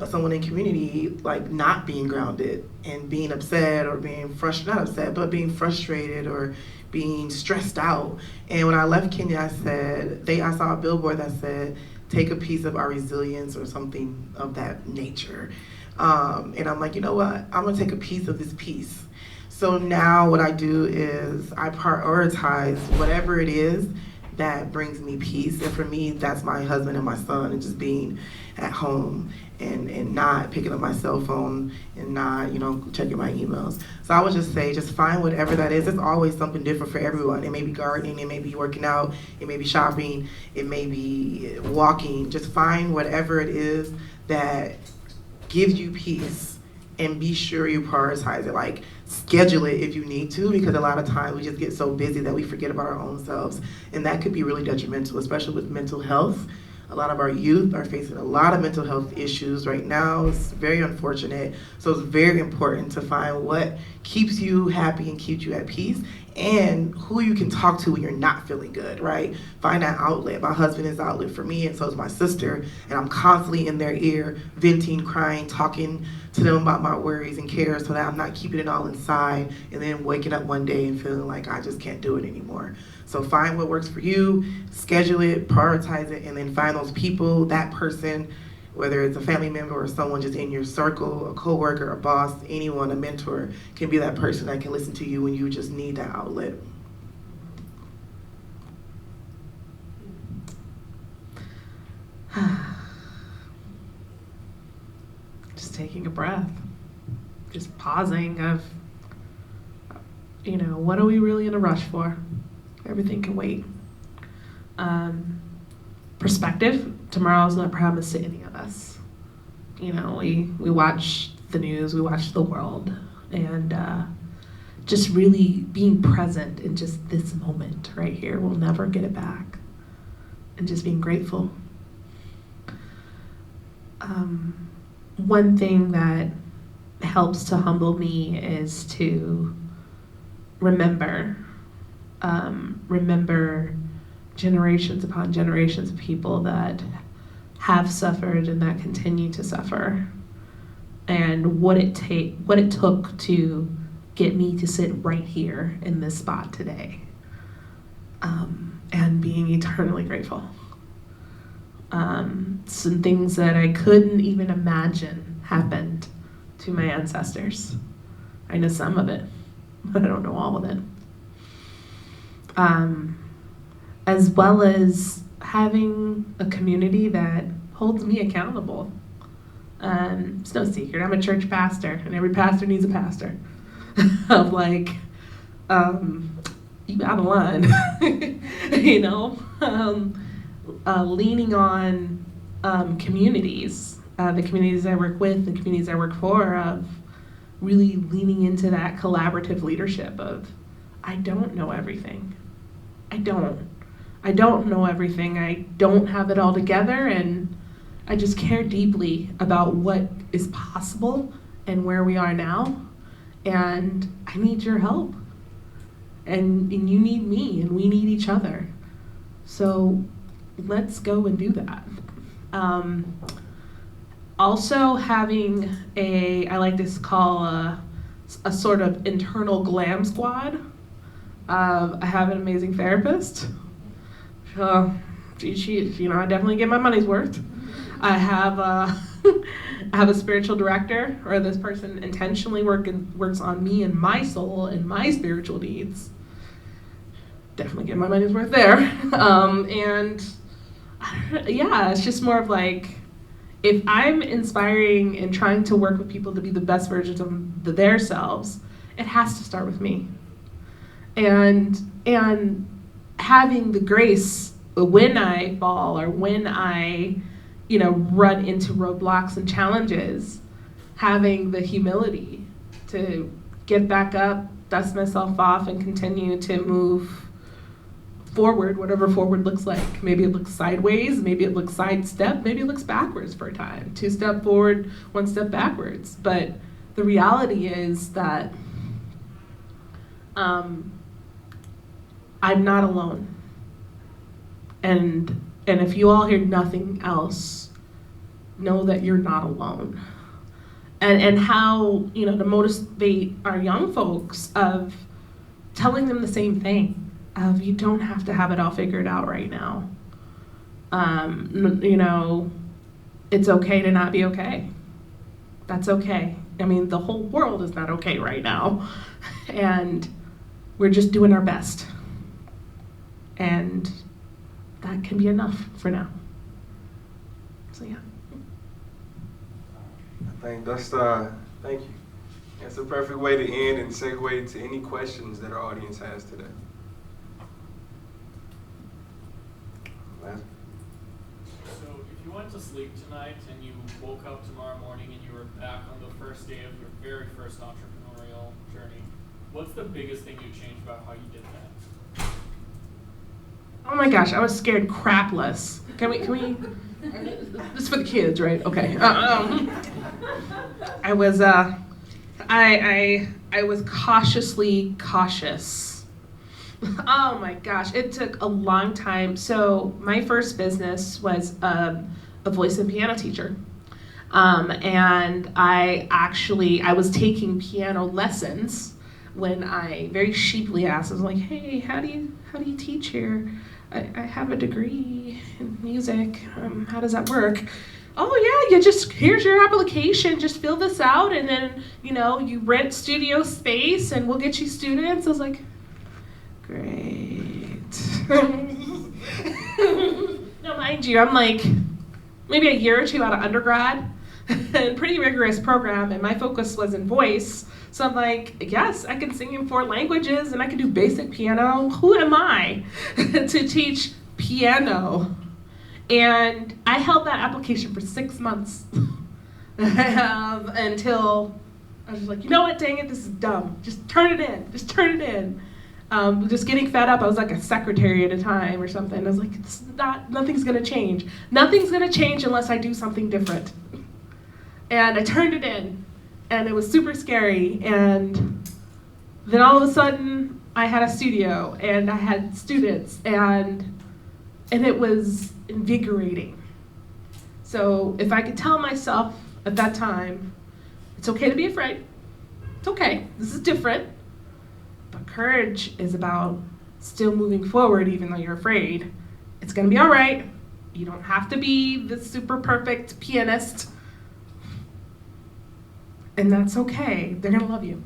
someone in community, like, not being grounded and being upset or being frustrated, not upset, but being frustrated or being stressed out. And when I left Kenya, I saw a billboard that said, take a piece of our resilience or something of that nature. And I'm like, you know what? I'm gonna take a piece of this piece. So now what I do is I prioritize whatever it is that brings me peace. And for me, that's my husband and my son, and just being at home and not picking up my cell phone and not, checking my emails. So I would just say, just find whatever that is. It's always something different for everyone. It may be gardening, it may be working out, it may be shopping, it may be walking. Just find whatever it is that gives you peace, and be sure you prioritize it. Like, schedule it if you need to, because a lot of times we just get so busy that we forget about our own selves. And that could be really detrimental, especially with mental health. A lot of our youth are facing a lot of mental health issues right now. It's very unfortunate. So it's very important to find what keeps you happy and keeps you at peace, and who you can talk to when you're not feeling good, right? Find that outlet. My husband is an outlet for me, and so is my sister. And I'm constantly in their ear, venting, crying, talking to them about my worries and cares, so that I'm not keeping it all inside and then waking up one day and feeling like I just can't do it anymore. So find what works for you, schedule it, prioritize it, and then find those people, that person, whether it's a family member or someone just in your circle, a coworker, a boss, anyone, a mentor, can be that person that can listen to you when you just need that outlet. Just taking a breath, just pausing of, what are we really in a rush for? Everything can wait. Perspective, tomorrow's not promised to any of us. We watch the news, we watch the world, and just really being present in just this moment right here. We'll never get it back. And just being grateful. One thing that helps to humble me is to remember generations upon generations of people that have suffered and that continue to suffer, and what it took to get me to sit right here in this spot today. And being eternally grateful. Some things that I couldn't even imagine happened to my ancestors. I know some of it, but I don't know all of it. As well as having a community that holds me accountable. It's no secret, I'm a church pastor, and every pastor needs a pastor. Of like, you out of line, you know? Leaning on communities, the communities I work with, the communities I work for, of really leaning into that collaborative leadership of, I don't know everything. I don't know everything. I don't have it all together, and I just care deeply about what is possible and where we are now, and I need your help. And you need me, and we need each other. So let's go and do that. Also having I like to call a sort of internal glam squad. I have an amazing therapist. She, I definitely get my money's worth. I have a spiritual director, or this person intentionally works on me and my soul and my spiritual needs. Definitely get my money's worth there. And yeah, it's just more of like, if I'm inspiring and trying to work with people to be the best versions of their selves, it has to start with me. And having the grace when I fall or when I, run into roadblocks and challenges, having the humility to get back up, dust myself off, and continue to move forward, whatever forward looks like. Maybe it looks sideways, maybe it looks sidestep, maybe it looks backwards for a time. 2 step forward, 1 step backwards. But the reality is that I'm not alone. And if you all hear nothing else, know that you're not alone. And how, to motivate our young folks of telling them the same thing. Of you don't have to have it all figured out right now. It's okay to not be okay. That's okay. I mean, the whole world is not okay right now. And we're just doing our best. And that can be enough for now. So yeah. Thank you. That's a perfect way to end and segue to any questions that our audience has today. So if you went to sleep tonight and you woke up tomorrow morning and you were back on the first day of your very first entrepreneurial journey, what's the biggest thing you changed about how you did that? Oh my gosh, I was scared crapless. Can we? This is for the kids, right? Okay. I was I was cautiously cautious. Oh my gosh, it took a long time. So my first business was a voice and piano teacher. And I was taking piano lessons when I very sheeply asked, I was like, hey, how do you teach here? I have a degree in music. How does that work? Oh yeah, here's your application, just fill this out, and then, you rent studio space and we'll get you students. I was like, great. No, mind you, I'm like maybe a year or 2 out of undergrad, and pretty rigorous program, and my focus was in voice. So I'm like, yes, I can sing in 4 languages and I can do basic piano. Who am I to teach piano? And I held that application for 6 months until I was just like, you know what, dang it, this is dumb. Just turn it in. Just getting fed up. I was like a secretary at a time or something. I was like, nothing's gonna change. Nothing's gonna change unless I do something different. And I turned it in, and it was super scary. And then all of a sudden, I had a studio, and I had students, and it was invigorating. So if I could tell myself at that time, it's okay to be afraid. It's okay. This is different. But courage is about still moving forward even though you're afraid. It's going to be all right. You don't have to be the super perfect pianist. And that's okay. They're going to love you.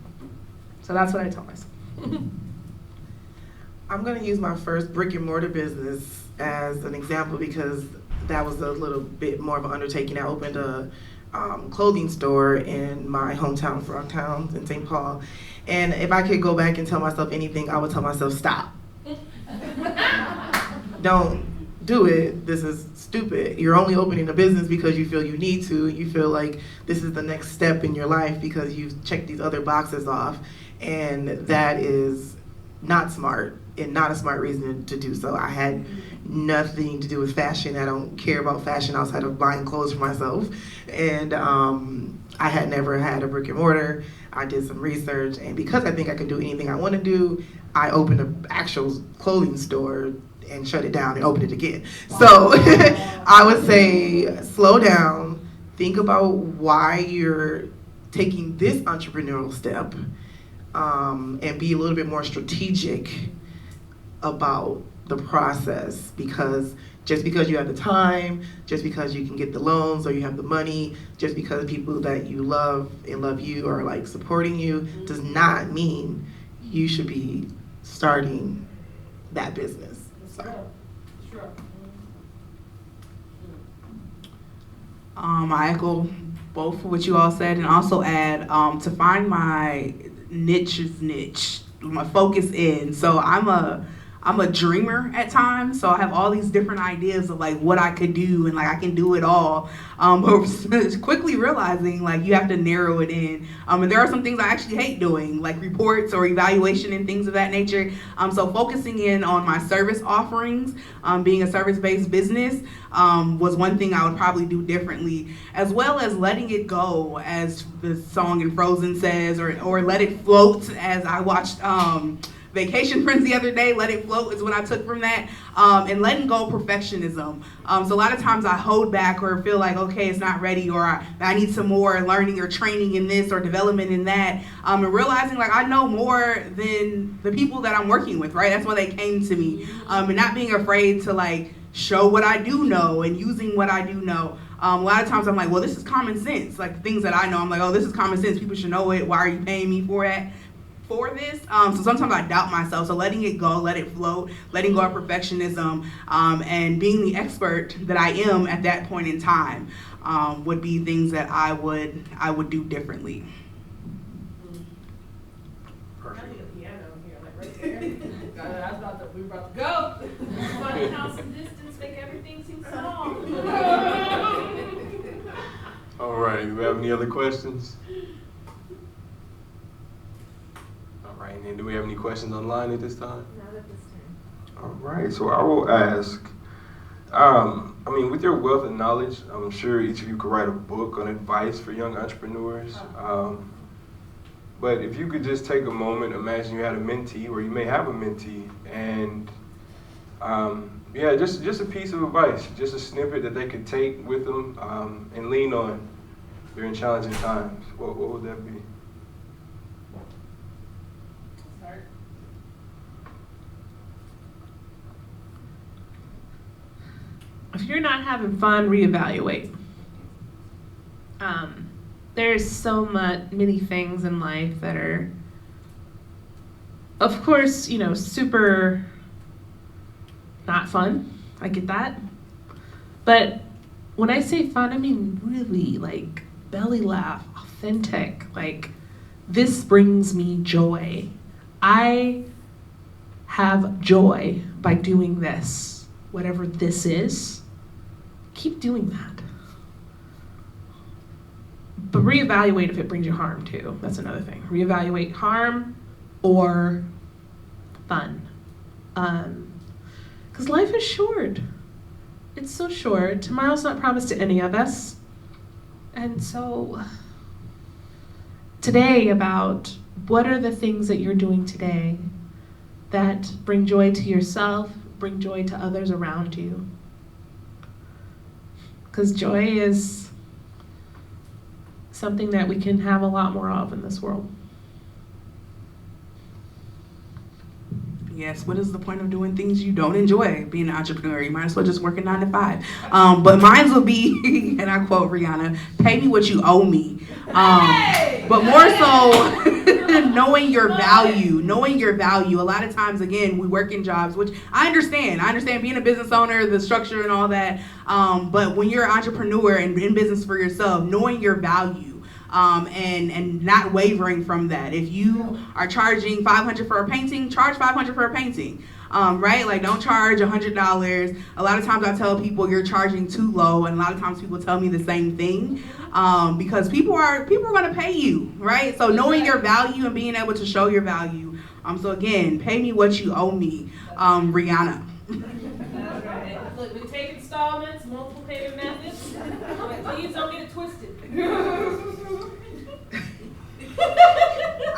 So that's what I tell myself. I'm going to use my first brick and mortar business as an example because that was a little bit more of an undertaking. I opened a clothing store in my hometown, Frogtown in St. Paul. And if I could go back and tell myself anything, I would tell myself, stop. Don't do it. This is stupid. You're only opening a business because you feel you need to. You feel like this is the next step in your life because you've checked these other boxes off. And that is not smart and not a smart reason to do so. I had nothing to do with fashion. I don't care about fashion outside of buying clothes for myself. And I had never had a brick and mortar. I did some research, and because I think I can do anything I want to do, I opened an actual clothing store and shut it down and opened it again. So I would say slow down, think about why you're taking this entrepreneurial step, and be a little bit more strategic about the process, because just because you have the time, just because you can get the loans or you have the money, just because people that you love and love you are like supporting you, does not mean you should be starting that business. So. I echo both of what you all said, and also add to find my niche, my focus in. So I'm a dreamer at times, so I have all these different ideas of like what I could do, and like I can do it all. But quickly realizing like you have to narrow it in. And there are some things I actually hate doing, like reports or evaluation and things of that nature. So focusing in on my service offerings, being a service-based business, was one thing I would probably do differently, as well as letting it go, as the song in Frozen says, or let it float, as I watched Vacation Friends the other day. Let it float is what I took from that, and letting go of perfectionism. So a lot of times I hold back or feel like, okay, it's not ready, or I need some more learning or training in this or development in that, and realizing like I know more than the people that I'm working with, right? That's why they came to me, and not being afraid to like show what I do know and using what I do know. A lot of times I'm like, well, this is common sense. Like the things that I know, I'm like, oh, this is common sense. People should know it. Why are you paying me for that? For this. So sometimes I doubt myself. So letting it go, let it float, letting go of perfectionism, and being the expert that I am at that point in time, would be things that I would do differently. Perfect. We were about to go. Funny how some distance make everything seem small. All right, do we have any other questions? All right, and do we have any questions online at this time? Not at this time. All right, so I will ask, I mean, with your wealth of knowledge, I'm sure each of you could write a book on advice for young entrepreneurs. But if you could just take a moment, imagine you had a mentee, or you may have a mentee, and yeah, just a piece of advice, just a snippet that they could take with them, and lean on during challenging times. What would that be? Start. If you're not having fun, reevaluate. There's so many things in life that are, of course, super not fun. I get that. But when I say fun, I mean really like belly laugh, authentic. Like, this brings me joy. I have joy by doing this, whatever this is. Keep doing that. But reevaluate if it brings you harm too. That's another thing. Reevaluate harm or fun. Because life is short. It's so short. Tomorrow's not promised to any of us. And so today, about what are the things that you're doing today that bring joy to yourself, bring joy to others around you. Because joy is something that we can have a lot more of in this world. Yes, what is the point of doing things you don't enjoy? Being an entrepreneur, you might as well just work a 9 to 5. But mine will be, and I quote Rihanna, "Pay me what you owe me." But more so, knowing your value. A lot of times, again, we work in jobs, which I understand. I understand being a business owner, the structure and all that. But when you're an entrepreneur and in business for yourself, knowing your value. And not wavering from that. If you are charging $500 for a painting, charge $500 for a painting, right? Like, don't charge $100. A lot of times I tell people you're charging too low, and a lot of times people tell me the same thing, because people are going to pay you, right? So knowing your value and being able to show your value. So again, pay me what you owe me, Rihanna. That's right. Look, we take installments, multiple payment methods. Please don't get it twisted.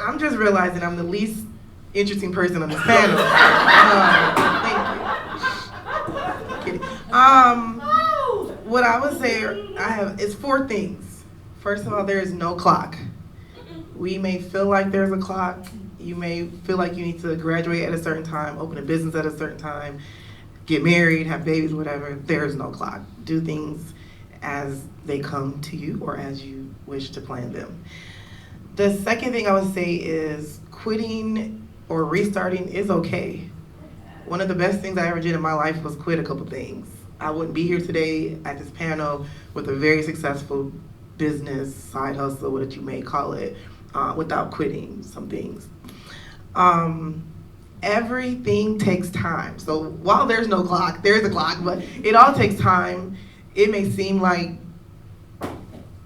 I'm just realizing I'm the least interesting person on this panel. Thank you. Kidding. What I would say is 4 things. First of all, there is no clock. We may feel like there's a clock. You may feel like you need to graduate at a certain time, open a business at a certain time, get married, have babies, whatever. There is no clock. Do things as they come to you or as you wish to plan them. The second thing I would say is quitting or restarting is okay. One of the best things I ever did in my life was quit a couple things. I wouldn't be here today at this panel with a very successful business, side hustle, what you may call it, without quitting some things. Everything takes time. So while there's no clock, there's a clock, but it all takes time. It may seem like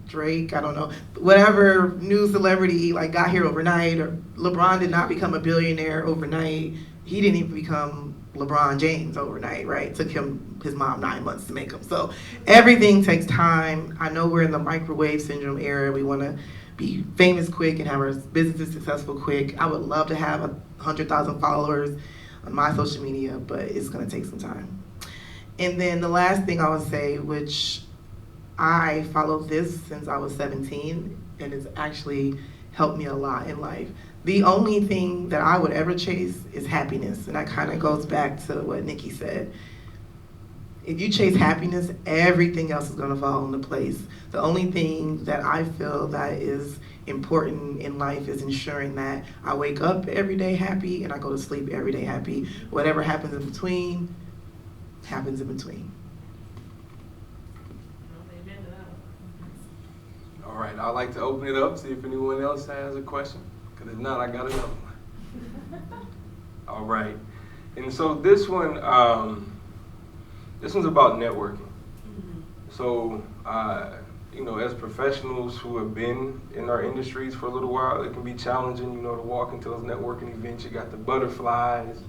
Drake, I don't know, whatever new celebrity like got here overnight, or LeBron did not become a billionaire overnight. He didn't even become LeBron James overnight, right? It took his mom 9 months to make him. So everything takes time. I know we're in the microwave syndrome era. We want to be famous quick and have our businesses successful quick. I would love to have 100,000 followers on my social media, but it's going to take some time. And then the last thing I would say, which I followed this since I was 17, and it's actually helped me a lot in life. The only thing that I would ever chase is happiness, and that kind of goes back to what Nikki said. If you chase happiness, everything else is going to fall into place. The only thing that I feel that is important in life is ensuring that I wake up every day happy and I go to sleep every day happy. Whatever happens in between, happens in between. All right, I'd like to open it up, see if anyone else has a question. Because if not, I got another one. All right. And so this one's about networking. So, as professionals who have been in our industries for a little while, it can be challenging, to walk into those networking events. You got the butterflies.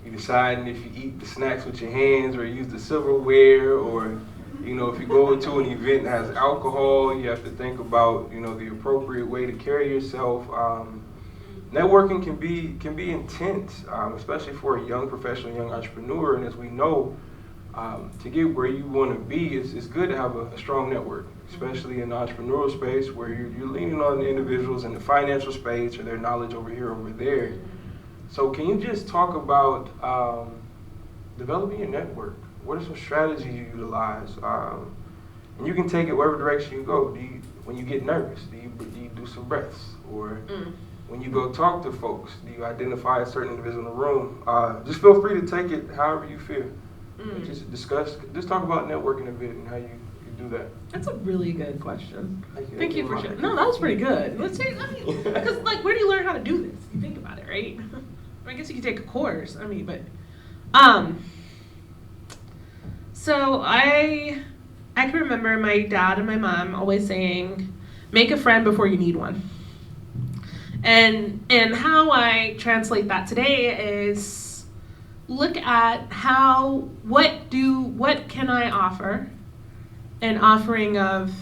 You deciding if you eat the snacks with your hands or use the silverware, or if you go to an event that has alcohol, you have to think about, the appropriate way to carry yourself. Networking can be intense, especially for a young professional, young entrepreneur. And as we know, to get where you want to be, it's good to have a strong network, especially in the entrepreneurial space where you're leaning on the individuals in the financial space or their knowledge over here, over there. So can you just talk about developing your network? What are some strategies you utilize? And you can take it wherever direction you go. When you get nervous, do you do some breaths? Or when you go talk to folks, do you identify a certain individual in the room? Just feel free to take it however you feel. Just talk about networking a bit and how you do that. That's a really good question. Thank you for sharing. No, that was pretty good. Let's say, because where do you learn how to do this? You think about it, right? I guess you could take a course. So I can remember my dad and my mom always saying, "Make a friend before you need one." And how I translate that today is look at what can I offer, an offering of,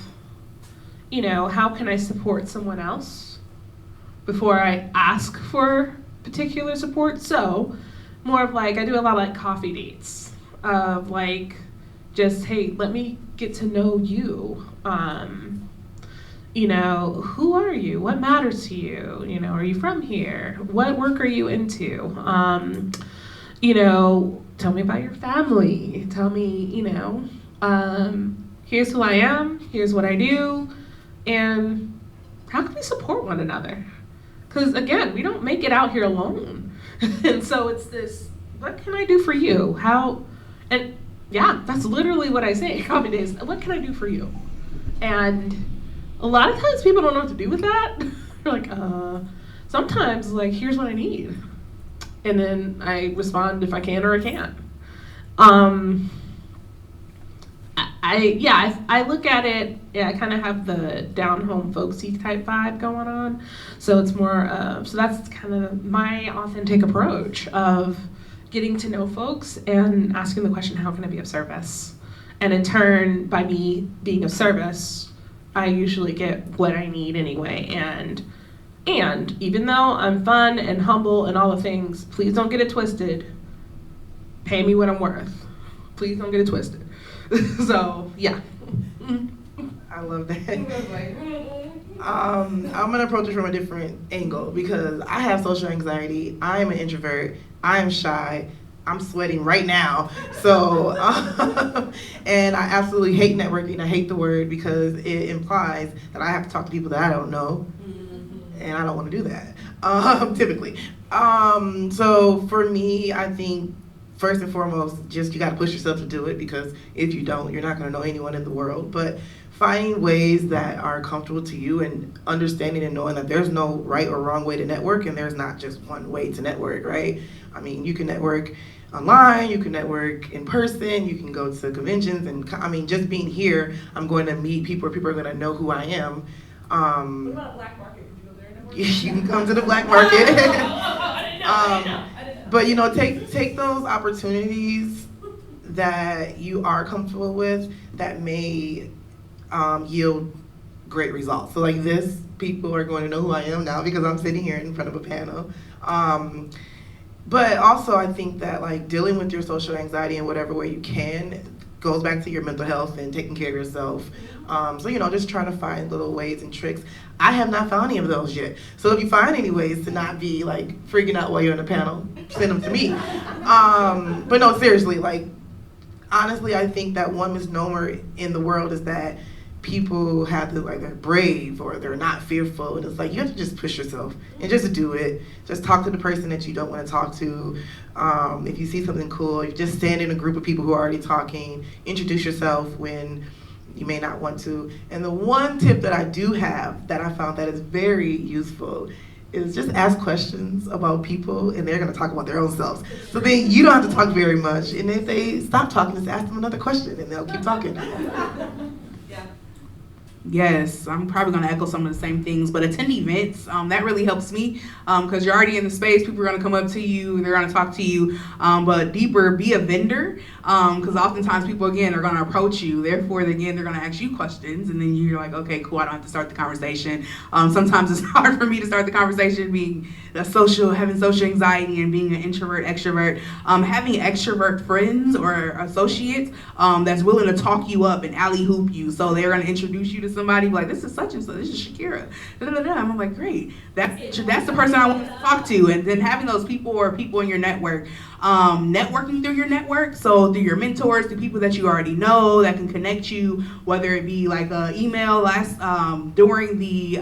how can I support someone else before I ask for particular support. So more of I do a lot of coffee dates of just, hey, let me get to know you. you know, who are you? What matters to you? You know, are you from here? What work are you into? You know, tell me about your family. Tell me, you know, here's who I am, here's what I do, and how can we support one another? Because again, we don't make it out here alone. And so it's this, what can I do for you? How, and yeah, that's literally what I say common days. What can I do for you? And a lot of times people don't know what to do with that. They're like, sometimes like, here's what I need. And then I respond if I can or I can't. I look at it, I kind of have the down home folksy type vibe going on. So it's more, so that's kind of my authentic approach of getting to know folks and asking the question, how can I be of service? And in turn, by me being of service, I usually get what I need anyway. And even though I'm fun and humble and all the things, please don't get it twisted. Pay me what I'm worth. Please don't get it twisted. So, yeah. I love that. I'm gonna approach it from a different angle because I have social anxiety. I am an introvert. I am shy. I'm sweating right now. So, and I absolutely hate networking. I hate the word because it implies that I have to talk to people that I don't know, and I don't want to do that, typically. So for me, I think first and foremost, just you got to push yourself to do it because if you don't, you're not going to know anyone in the world. But finding ways that are comfortable to you and understanding and knowing that there's no right or wrong way to network and there's not just one way to network, right? I mean, you can network online, you can network in person, you can go to conventions, and I mean, just being here, I'm going to meet people, or people are going to know who I am. What about black market? Would you go there and network? You can come to the black market. I didn't know. But you know, take those opportunities that you are comfortable with that may yield great results. So like this, people are going to know who I am now because I'm sitting here in front of a panel. But also I think that like dealing with your social anxiety in whatever way you can goes back to your mental health and taking care of yourself. So, you know, just trying to find little ways and tricks. I have not found any of those yet. So if you find any ways to not be like freaking out while you're on the panel, send them to me. But no, seriously, like, honestly, I think that one misnomer in the world is that people have to, like, they're brave or they're not fearful. And it's like, you have to just push yourself and just do it. Just talk to the person that you don't want to talk to. If you see something cool, you just stand in a group of people who are already talking. Introduce yourself when you may not want to. And the one tip that I do have that I found that is very useful is just ask questions about people and they're going to talk about their own selves. So then you don't have to talk very much. And if they stop talking, just ask them another question and they'll keep talking. Yes, I'm probably going to echo some of the same things, but attend events, that really helps me because you're already in the space. People are going to come up to you, they're going to talk to you, but deeper, be a vendor because oftentimes people, again, are going to approach you. Therefore, again, they're going to ask you questions, and then you're like, okay, cool, I don't have to start the conversation. Sometimes it's hard for me to start the conversation being having social anxiety and being an introvert, extrovert. Having extrovert friends or associates that's willing to talk you up and alley-hoop you, so they're going to introduce you to somebody like, this is such and such, this is Shakira. And I'm like, great, that's the person I want to talk to. And then having those people or people in your network, networking through your network, so through your mentors, the people that you already know that can connect you, whether it be like an email during the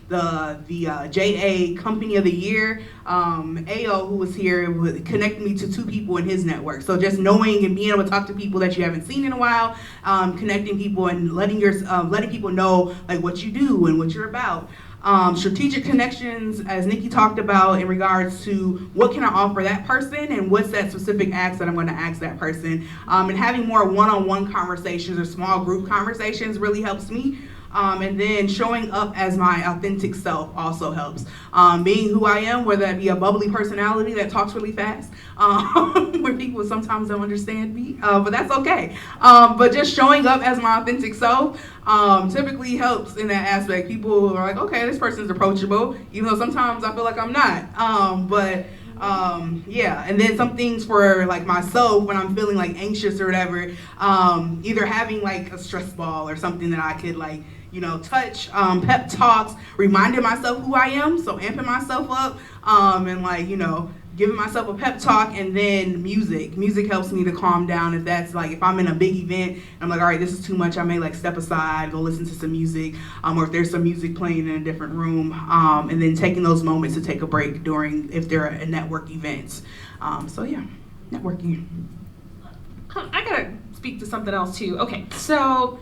JA Company of the Year, AO, who was here, connected me to 2 people in his network. So just knowing and being able to talk to people that you haven't seen in a while, connecting people and letting people know like what you do and what you're about. Strategic connections, as Nikki talked about, in regards to what can I offer that person and what's that specific ask that I'm going to ask that person. And having more one-on-one conversations or small group conversations really helps me. And then showing up as my authentic self also helps. Being who I am, whether that be a bubbly personality that talks really fast, where people sometimes don't understand me, but that's okay. But just showing up as my authentic self typically helps in that aspect. People are like, okay, this person's approachable, even though sometimes I feel like I'm not. Yeah, and then some things for like myself when I'm feeling like anxious or whatever, either having like a stress ball or something that I could like touch, pep talks, reminding myself who I am, so amping myself up, and like, giving myself a pep talk, and then music. Music helps me to calm down. If that's like, if I'm in a big event, and I'm like, all right, this is too much, I may like step aside, go listen to some music, or if there's some music playing in a different room, and then taking those moments to take a break if there are network events. So yeah, networking. I gotta speak to something else too. So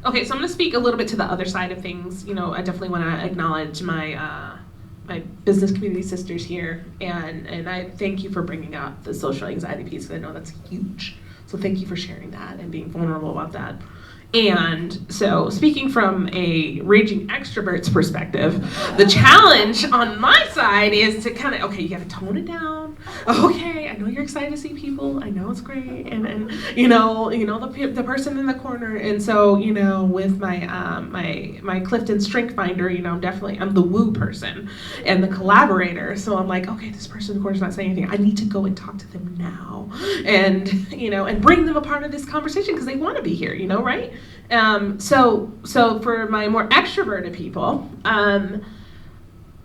I'm gonna speak a little bit to the other side of things. I definitely wanna acknowledge my business community sisters here, and I thank you for bringing up the social anxiety piece, because I know that's huge. So thank you for sharing that and being vulnerable about that. And so, speaking from a raging extrovert's perspective, the challenge on my side is to kind of, you gotta tone it down. Okay, I know you're excited to see people. I know it's great, and the person in the corner. And so, with my Clifton Strength Finder, I'm the woo person and the collaborator. So I'm like, okay, this person in the corner's not saying anything. I need to go and talk to them now, and and bring them a part of this conversation because they want to be here. Right? So for my more extroverted people,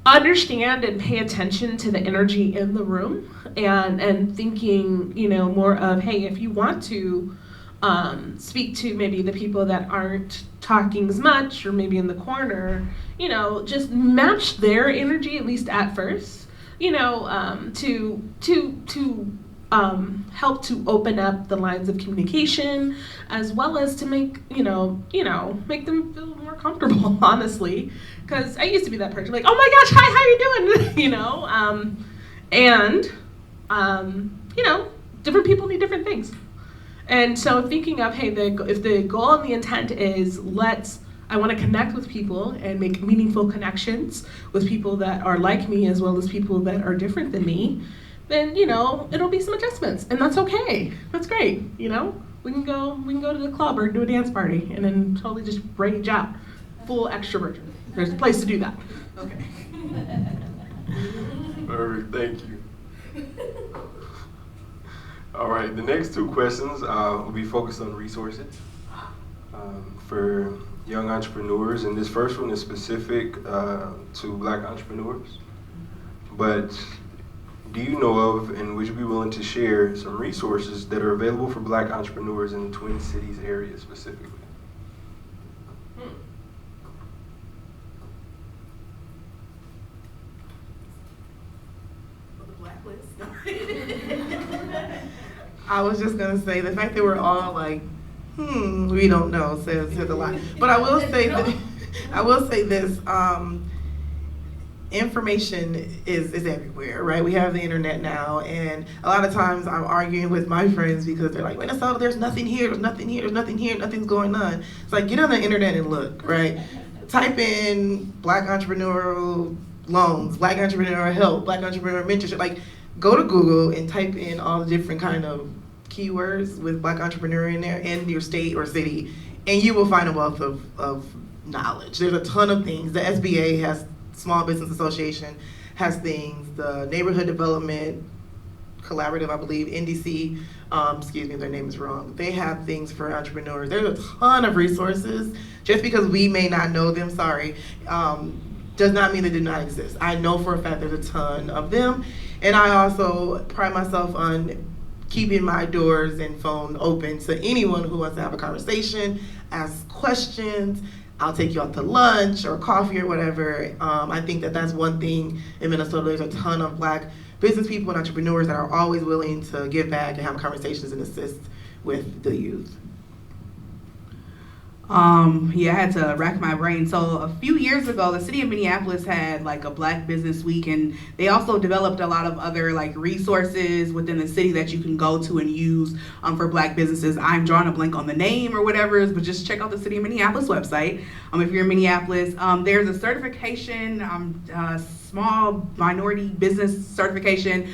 understand and pay attention to the energy in the room, and thinking, more of, hey, if you want to speak to maybe the people that aren't talking as much, or maybe in the corner, just match their energy, at least at first, to help to open up the lines of communication, as well as to make make them feel more comfortable, honestly, because I used to be that person, like, oh my gosh, hi, how you doing? Different people need different things. And so thinking of, hey, if the goal and the intent is I want to connect with people and make meaningful connections with people that are like me, as well as people that are different than me, then it'll be some adjustments, and that's okay. That's great. We can go to the club or do a dance party, and then totally just rage out, full extroversion. There's a place to do that. Okay. Perfect. Thank you. All right. The next two questions will be focused on resources for young entrepreneurs, and this first one is specific to Black entrepreneurs. But do you know of, and would you be willing to share some resources that are available for Black entrepreneurs in the Twin Cities area specifically? I was just gonna say, the fact that we're all like, we don't know, says a lot. But I will say this, information is everywhere, right? We have the internet now, and a lot of times I'm arguing with my friends because they're like, Minnesota, there's nothing here, nothing's going on. It's like, get on the internet and look, right? Type in Black entrepreneurial loans, Black entrepreneurial help, Black entrepreneurial mentorship. Like, go to Google and type in all the different kind of keywords with Black entrepreneur in there in your state or city, and you will find a wealth of knowledge. There's a ton of things. The SBA has, Small Business Association has things. The Neighborhood Development Collaborative, I believe, NDC, their name is wrong. They have things for entrepreneurs. There's a ton of resources. Just because we may not know them, does not mean they do not exist. I know for a fact there's a ton of them. And I also pride myself on keeping my doors and phone open to anyone who wants to have a conversation, ask questions. I'll take you out to lunch or coffee or whatever. I think that's one thing in Minnesota. There's a ton of Black business people and entrepreneurs that are always willing to give back and have conversations and assist with the youth. I had to rack my brain. So a few years ago, the city of Minneapolis had like a Black Business Week, and they also developed a lot of other like resources within the city that you can go to and use for Black businesses. I'm drawing a blank on the name or whatever, but just check out the city of Minneapolis website. If you're in Minneapolis, there's a certification, small minority business certification,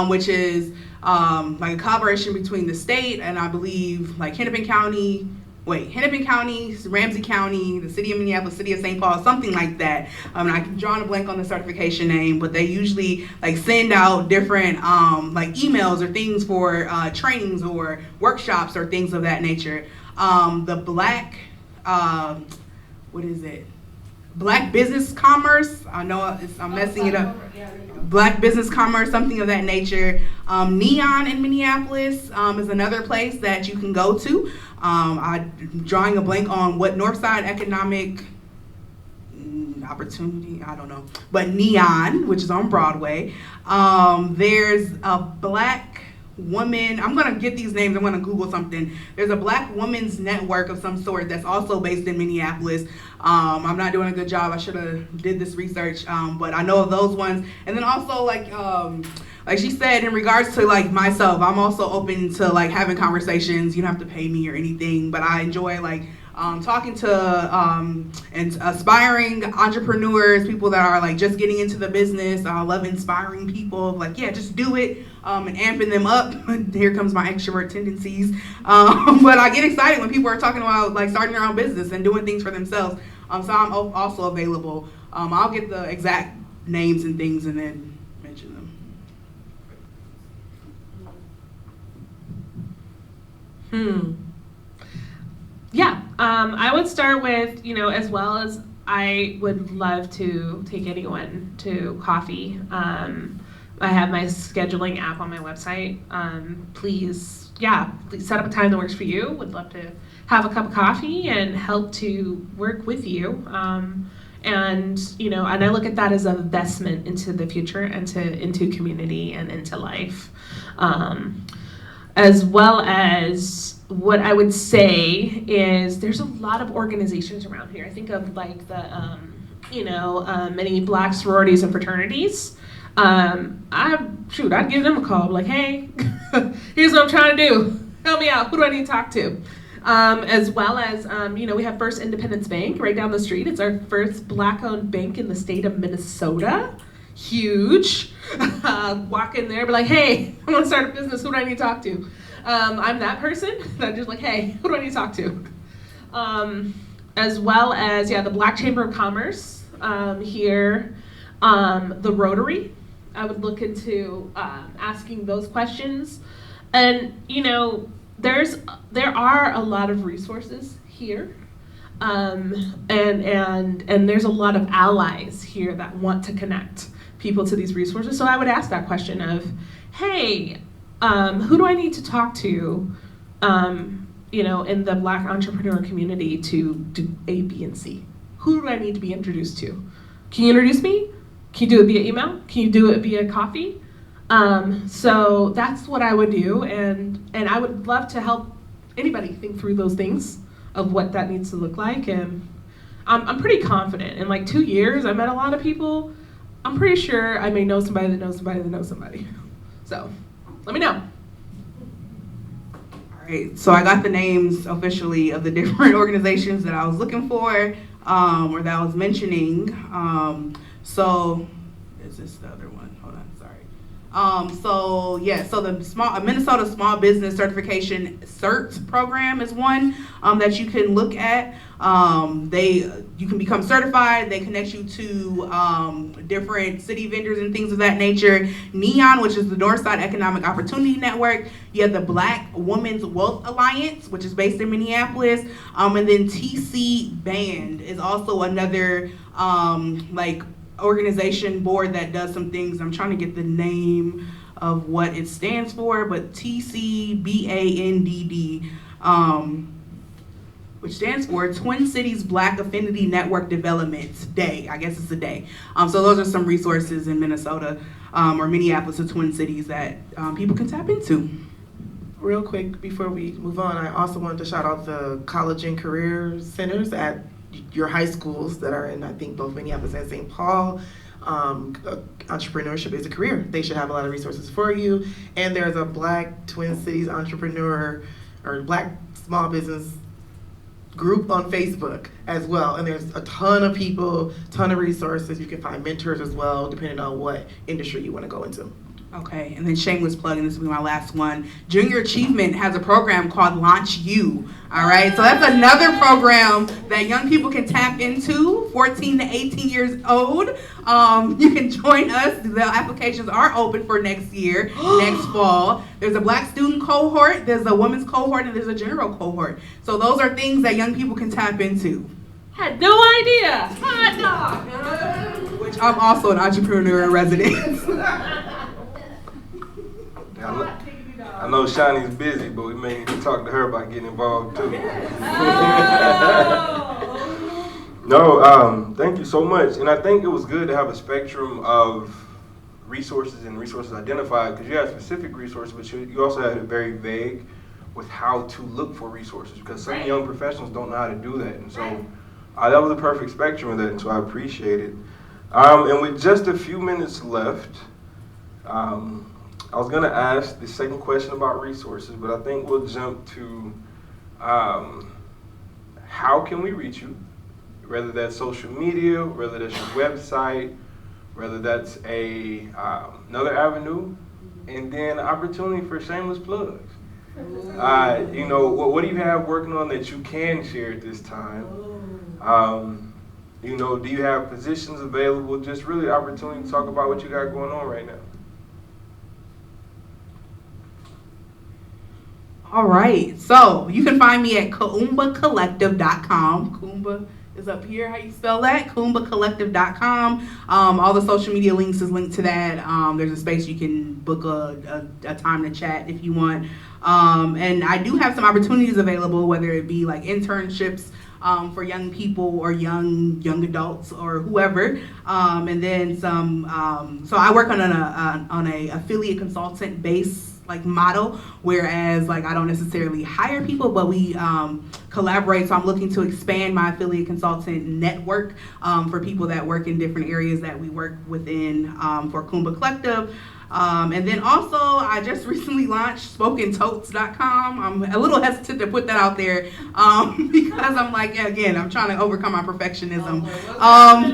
which is like a collaboration between the state and I believe like Hennepin County, Ramsey County, the city of Minneapolis, city of St. Paul, something like that. I'm drawing a blank on the certification name, but they usually like send out different like emails or things for trainings or workshops or things of that nature. The Black what is it? Black Business Commerce. I know I'm messing it up. Black Business Commerce, something of that nature. Neon in Minneapolis is another place that you can go to. I'm drawing a blank on what Northside Economic Opportunity, I don't know. But Neon, which is on Broadway. There's a Black woman, I'm gonna get these names, I'm gonna Google something. There's a Black women's network of some sort that's also based in Minneapolis. I'm not doing a good job, I should have did this research, but I know of those ones. And then also like she said, in regards to like myself, I'm also open to like having conversations. You don't have to pay me or anything, but I enjoy like talking to and aspiring entrepreneurs, people that are like just getting into the business. I love inspiring people, like, yeah, just do it, and amping them up. Here comes my extrovert tendencies. But I get excited when people are talking about like starting their own business and doing things for themselves. So I'm also available. I'll get the exact names and things and then mention them. Yeah, I would start with, as well as I would love to take anyone to coffee. I have my scheduling app on my website. Please set up a time that works for you. Would love to have a cup of coffee and help to work with you. And I look at that as an investment into the future, into community and into life. As well as what I would say is there's a lot of organizations around here. I think of like the, many Black sororities and fraternities. I'd give them a call, like, hey, here's what I'm trying to do. Help me out. Who do I need to talk to? As well as, we have First Independence Bank right down the street. It's our first Black-owned bank in the state of Minnesota. Huge. Walk in there, be like, hey, I want to start a business. Who do I need to talk to? I'm that person that just like, hey, who do I need to talk to? As well as, the Black Chamber of Commerce here, the Rotary. I would look into asking those questions. And, there are a lot of resources here. And there's a lot of allies here that want to connect people to these resources. So I would ask that question of, hey, who do I need to talk to, in the Black entrepreneur community to do A, B, and C? Who do I need to be introduced to? Can you introduce me? Can you do it via email? Can you do it via coffee? So that's what I would do, and I would love to help anybody think through those things of what that needs to look like. And I'm pretty confident. In like 2 years, I met a lot of people. I'm pretty sure I may know somebody that knows somebody that knows somebody. So let me know. All right, so I got the names officially of the different organizations that I was looking for, or that I was mentioning. So is this the other one? Hold on, sorry. So the Minnesota Small Business Certification Cert program is one that you can look at. You can become certified. They connect you to different city vendors and things of that nature. Neon, which is the Northside Economic Opportunity Network. You have the Black Women's Wealth Alliance, which is based in Minneapolis. And then TC Band is also another organization board that does some things. I'm trying to get the name of what it stands for, but TCBANDD, which stands for Twin Cities Black Affinity Network Development Day. I guess it's a day. So those are some resources in Minnesota or Minneapolis, the Twin Cities that people can tap into. Real quick, before we move on, I also wanted to shout out the college and career centers at your high schools that are in, I think, both Minneapolis and St. Paul. Entrepreneurship is a career. They should have a lot of resources for you. And there's a Black Twin Cities entrepreneur or Black small business group on Facebook as well. And there's a ton of people, ton of resources. You can find mentors as well, depending on what industry you want to go into. Okay, and then shameless plug, and this will be my last one. Junior Achievement has a program called Launch You. All right, so that's another program that young people can tap into, 14 to 18 years old. You can join us. The applications are open for next year, next fall. There's a Black student cohort, there's a women's cohort, and there's a general cohort. So those are things that young people can tap into. Had no idea. Hot dog. Which I'm also an entrepreneur in residence. I know Shani's busy, but we may need to talk to her about getting involved too. No, thank you so much. And I think it was good to have a spectrum of resources and resources identified, because you had specific resources, but you also had it very vague with how to look for resources, because some young professionals don't know how to do that. And so that was a perfect spectrum of that, and so I appreciate it. And with just a few minutes left, I was going to ask the second question about resources, but I think we'll jump to how can we reach you, whether that's social media, whether that's your website, whether that's another avenue, and then opportunity for shameless plugs. What do you have working on that you can share at this time? Do you have positions available? Just really opportunity to talk about what you got going on right now. All right, so you can find me at KoombaCollective.com. Koomba is up here. How you spell that? KoombaCollective.com. All the social media links is linked to that. There's a space you can book a time to chat if you want. And I do have some opportunities available, whether it be like internships for young people or young adults or whoever, and then some. So I work on a affiliate consultant base model, whereas I don't necessarily hire people, but we collaborate. So I'm looking to expand my affiliate consultant network for people that work in different areas that we work within for Koomba Collective. And then also, I just recently launched SpokenTotes.com. I'm a little hesitant to put that out there because I'm I'm trying to overcome my perfectionism.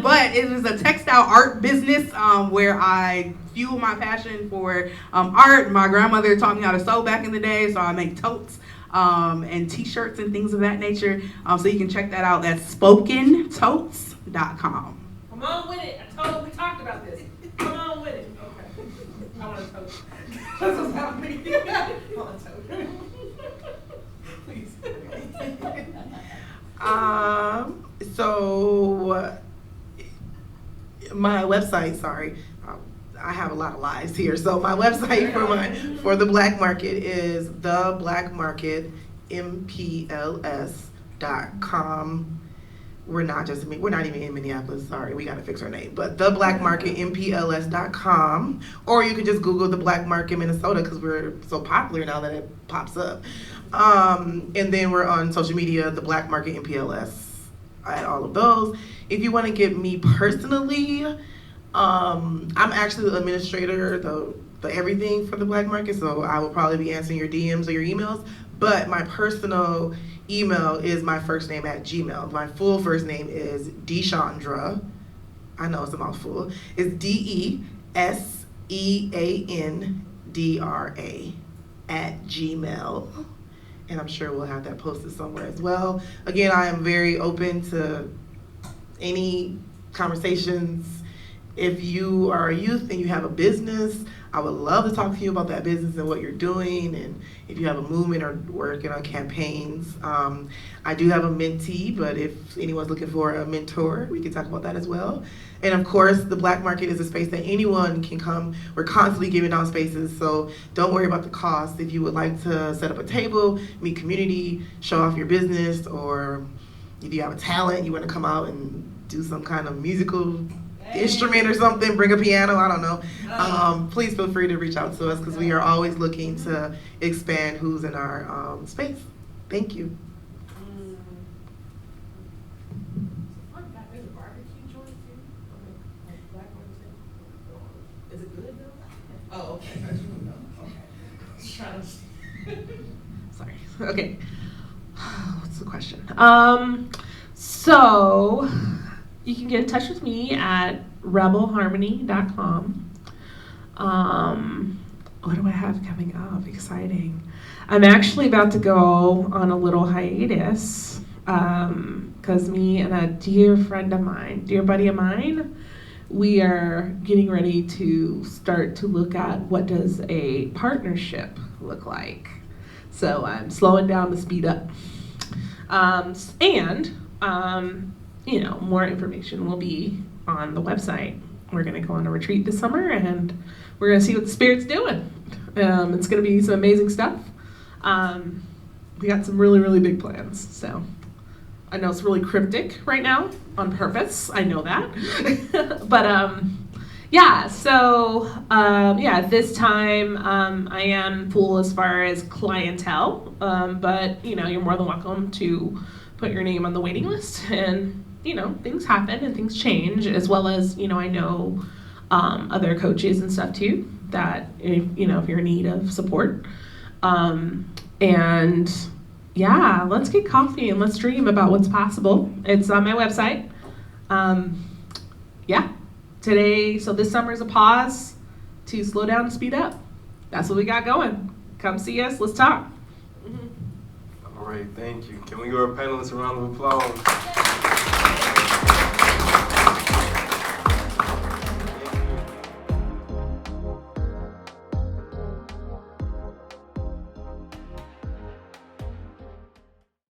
But it is a textile art business where I fuel my passion for art. My grandmother taught me how to sew back in the day, so I make totes and t-shirts and things of that nature. So you can check that out. That's SpokenTotes.com. Come on with it. We talked about this. Come on with it. I want a tote. That's what's happening. I want a tote. Please. So my website, sorry, I have a lot of lies here. So my website for the black market is theblackmarketmpls.com. We're not even in Minneapolis. Sorry, we got to fix our name. But theblackmarketmpls.com, or you could just Google the Black Market Minnesota because we're so popular now that it pops up. And then we're on social media, the Black Market MPLS, at all of those. If you want to get me personally, I'm actually the administrator, the everything for the Black Market. So I will probably be answering your DMs or your emails. But my personal email is my first name at Gmail. My full first name is Deshandra. I know it's a mouthful. It's DESEANDRA at Gmail. And I'm sure we'll have that posted somewhere as well. Again, I am very open to any conversations. If you are a youth and you have a business, I would love to talk to you about that business and what you're doing, and if you have a movement or working on campaigns. I do have a mentee, but if anyone's looking for a mentor, we can talk about that as well. And of course, the Black Market is a space that anyone can come. We're constantly giving out spaces, so don't worry about the cost. If you would like to set up a table, meet community, show off your business, or if you have a talent, you want to come out and do some kind of musical instrument or something, bring a piano, I don't know. Please feel free to reach out to us because we are always looking to expand who's in our space. Thank you. Is it good though? Oh, okay. Sorry. Okay. What's the question? So you can get in touch with me at rebelharmony.com. What do I have coming up? Exciting. I'm actually about to go on a little hiatus because me and a dear friend of mine, dear buddy of mine, we are getting ready to start to look at what does a partnership look like. So I'm slowing down to speed up. more information will be on the website. We're going to go on a retreat this summer, and we're going to see what the Spirit's doing. It's going to be some amazing stuff. We got some really, really big plans. So I know it's really cryptic right now on purpose. I know that. But this time I am full as far as clientele. But you're more than welcome to put your name on the waiting list, and things happen and things change, as well as I know other coaches and stuff too that if you're in need of support. Let's get coffee and let's dream about what's possible. It's on my website. Today, so this summer's a pause to slow down and speed up. That's what we got going. Come see us, let's talk. All right, thank you. Can we give our panelists a round of applause?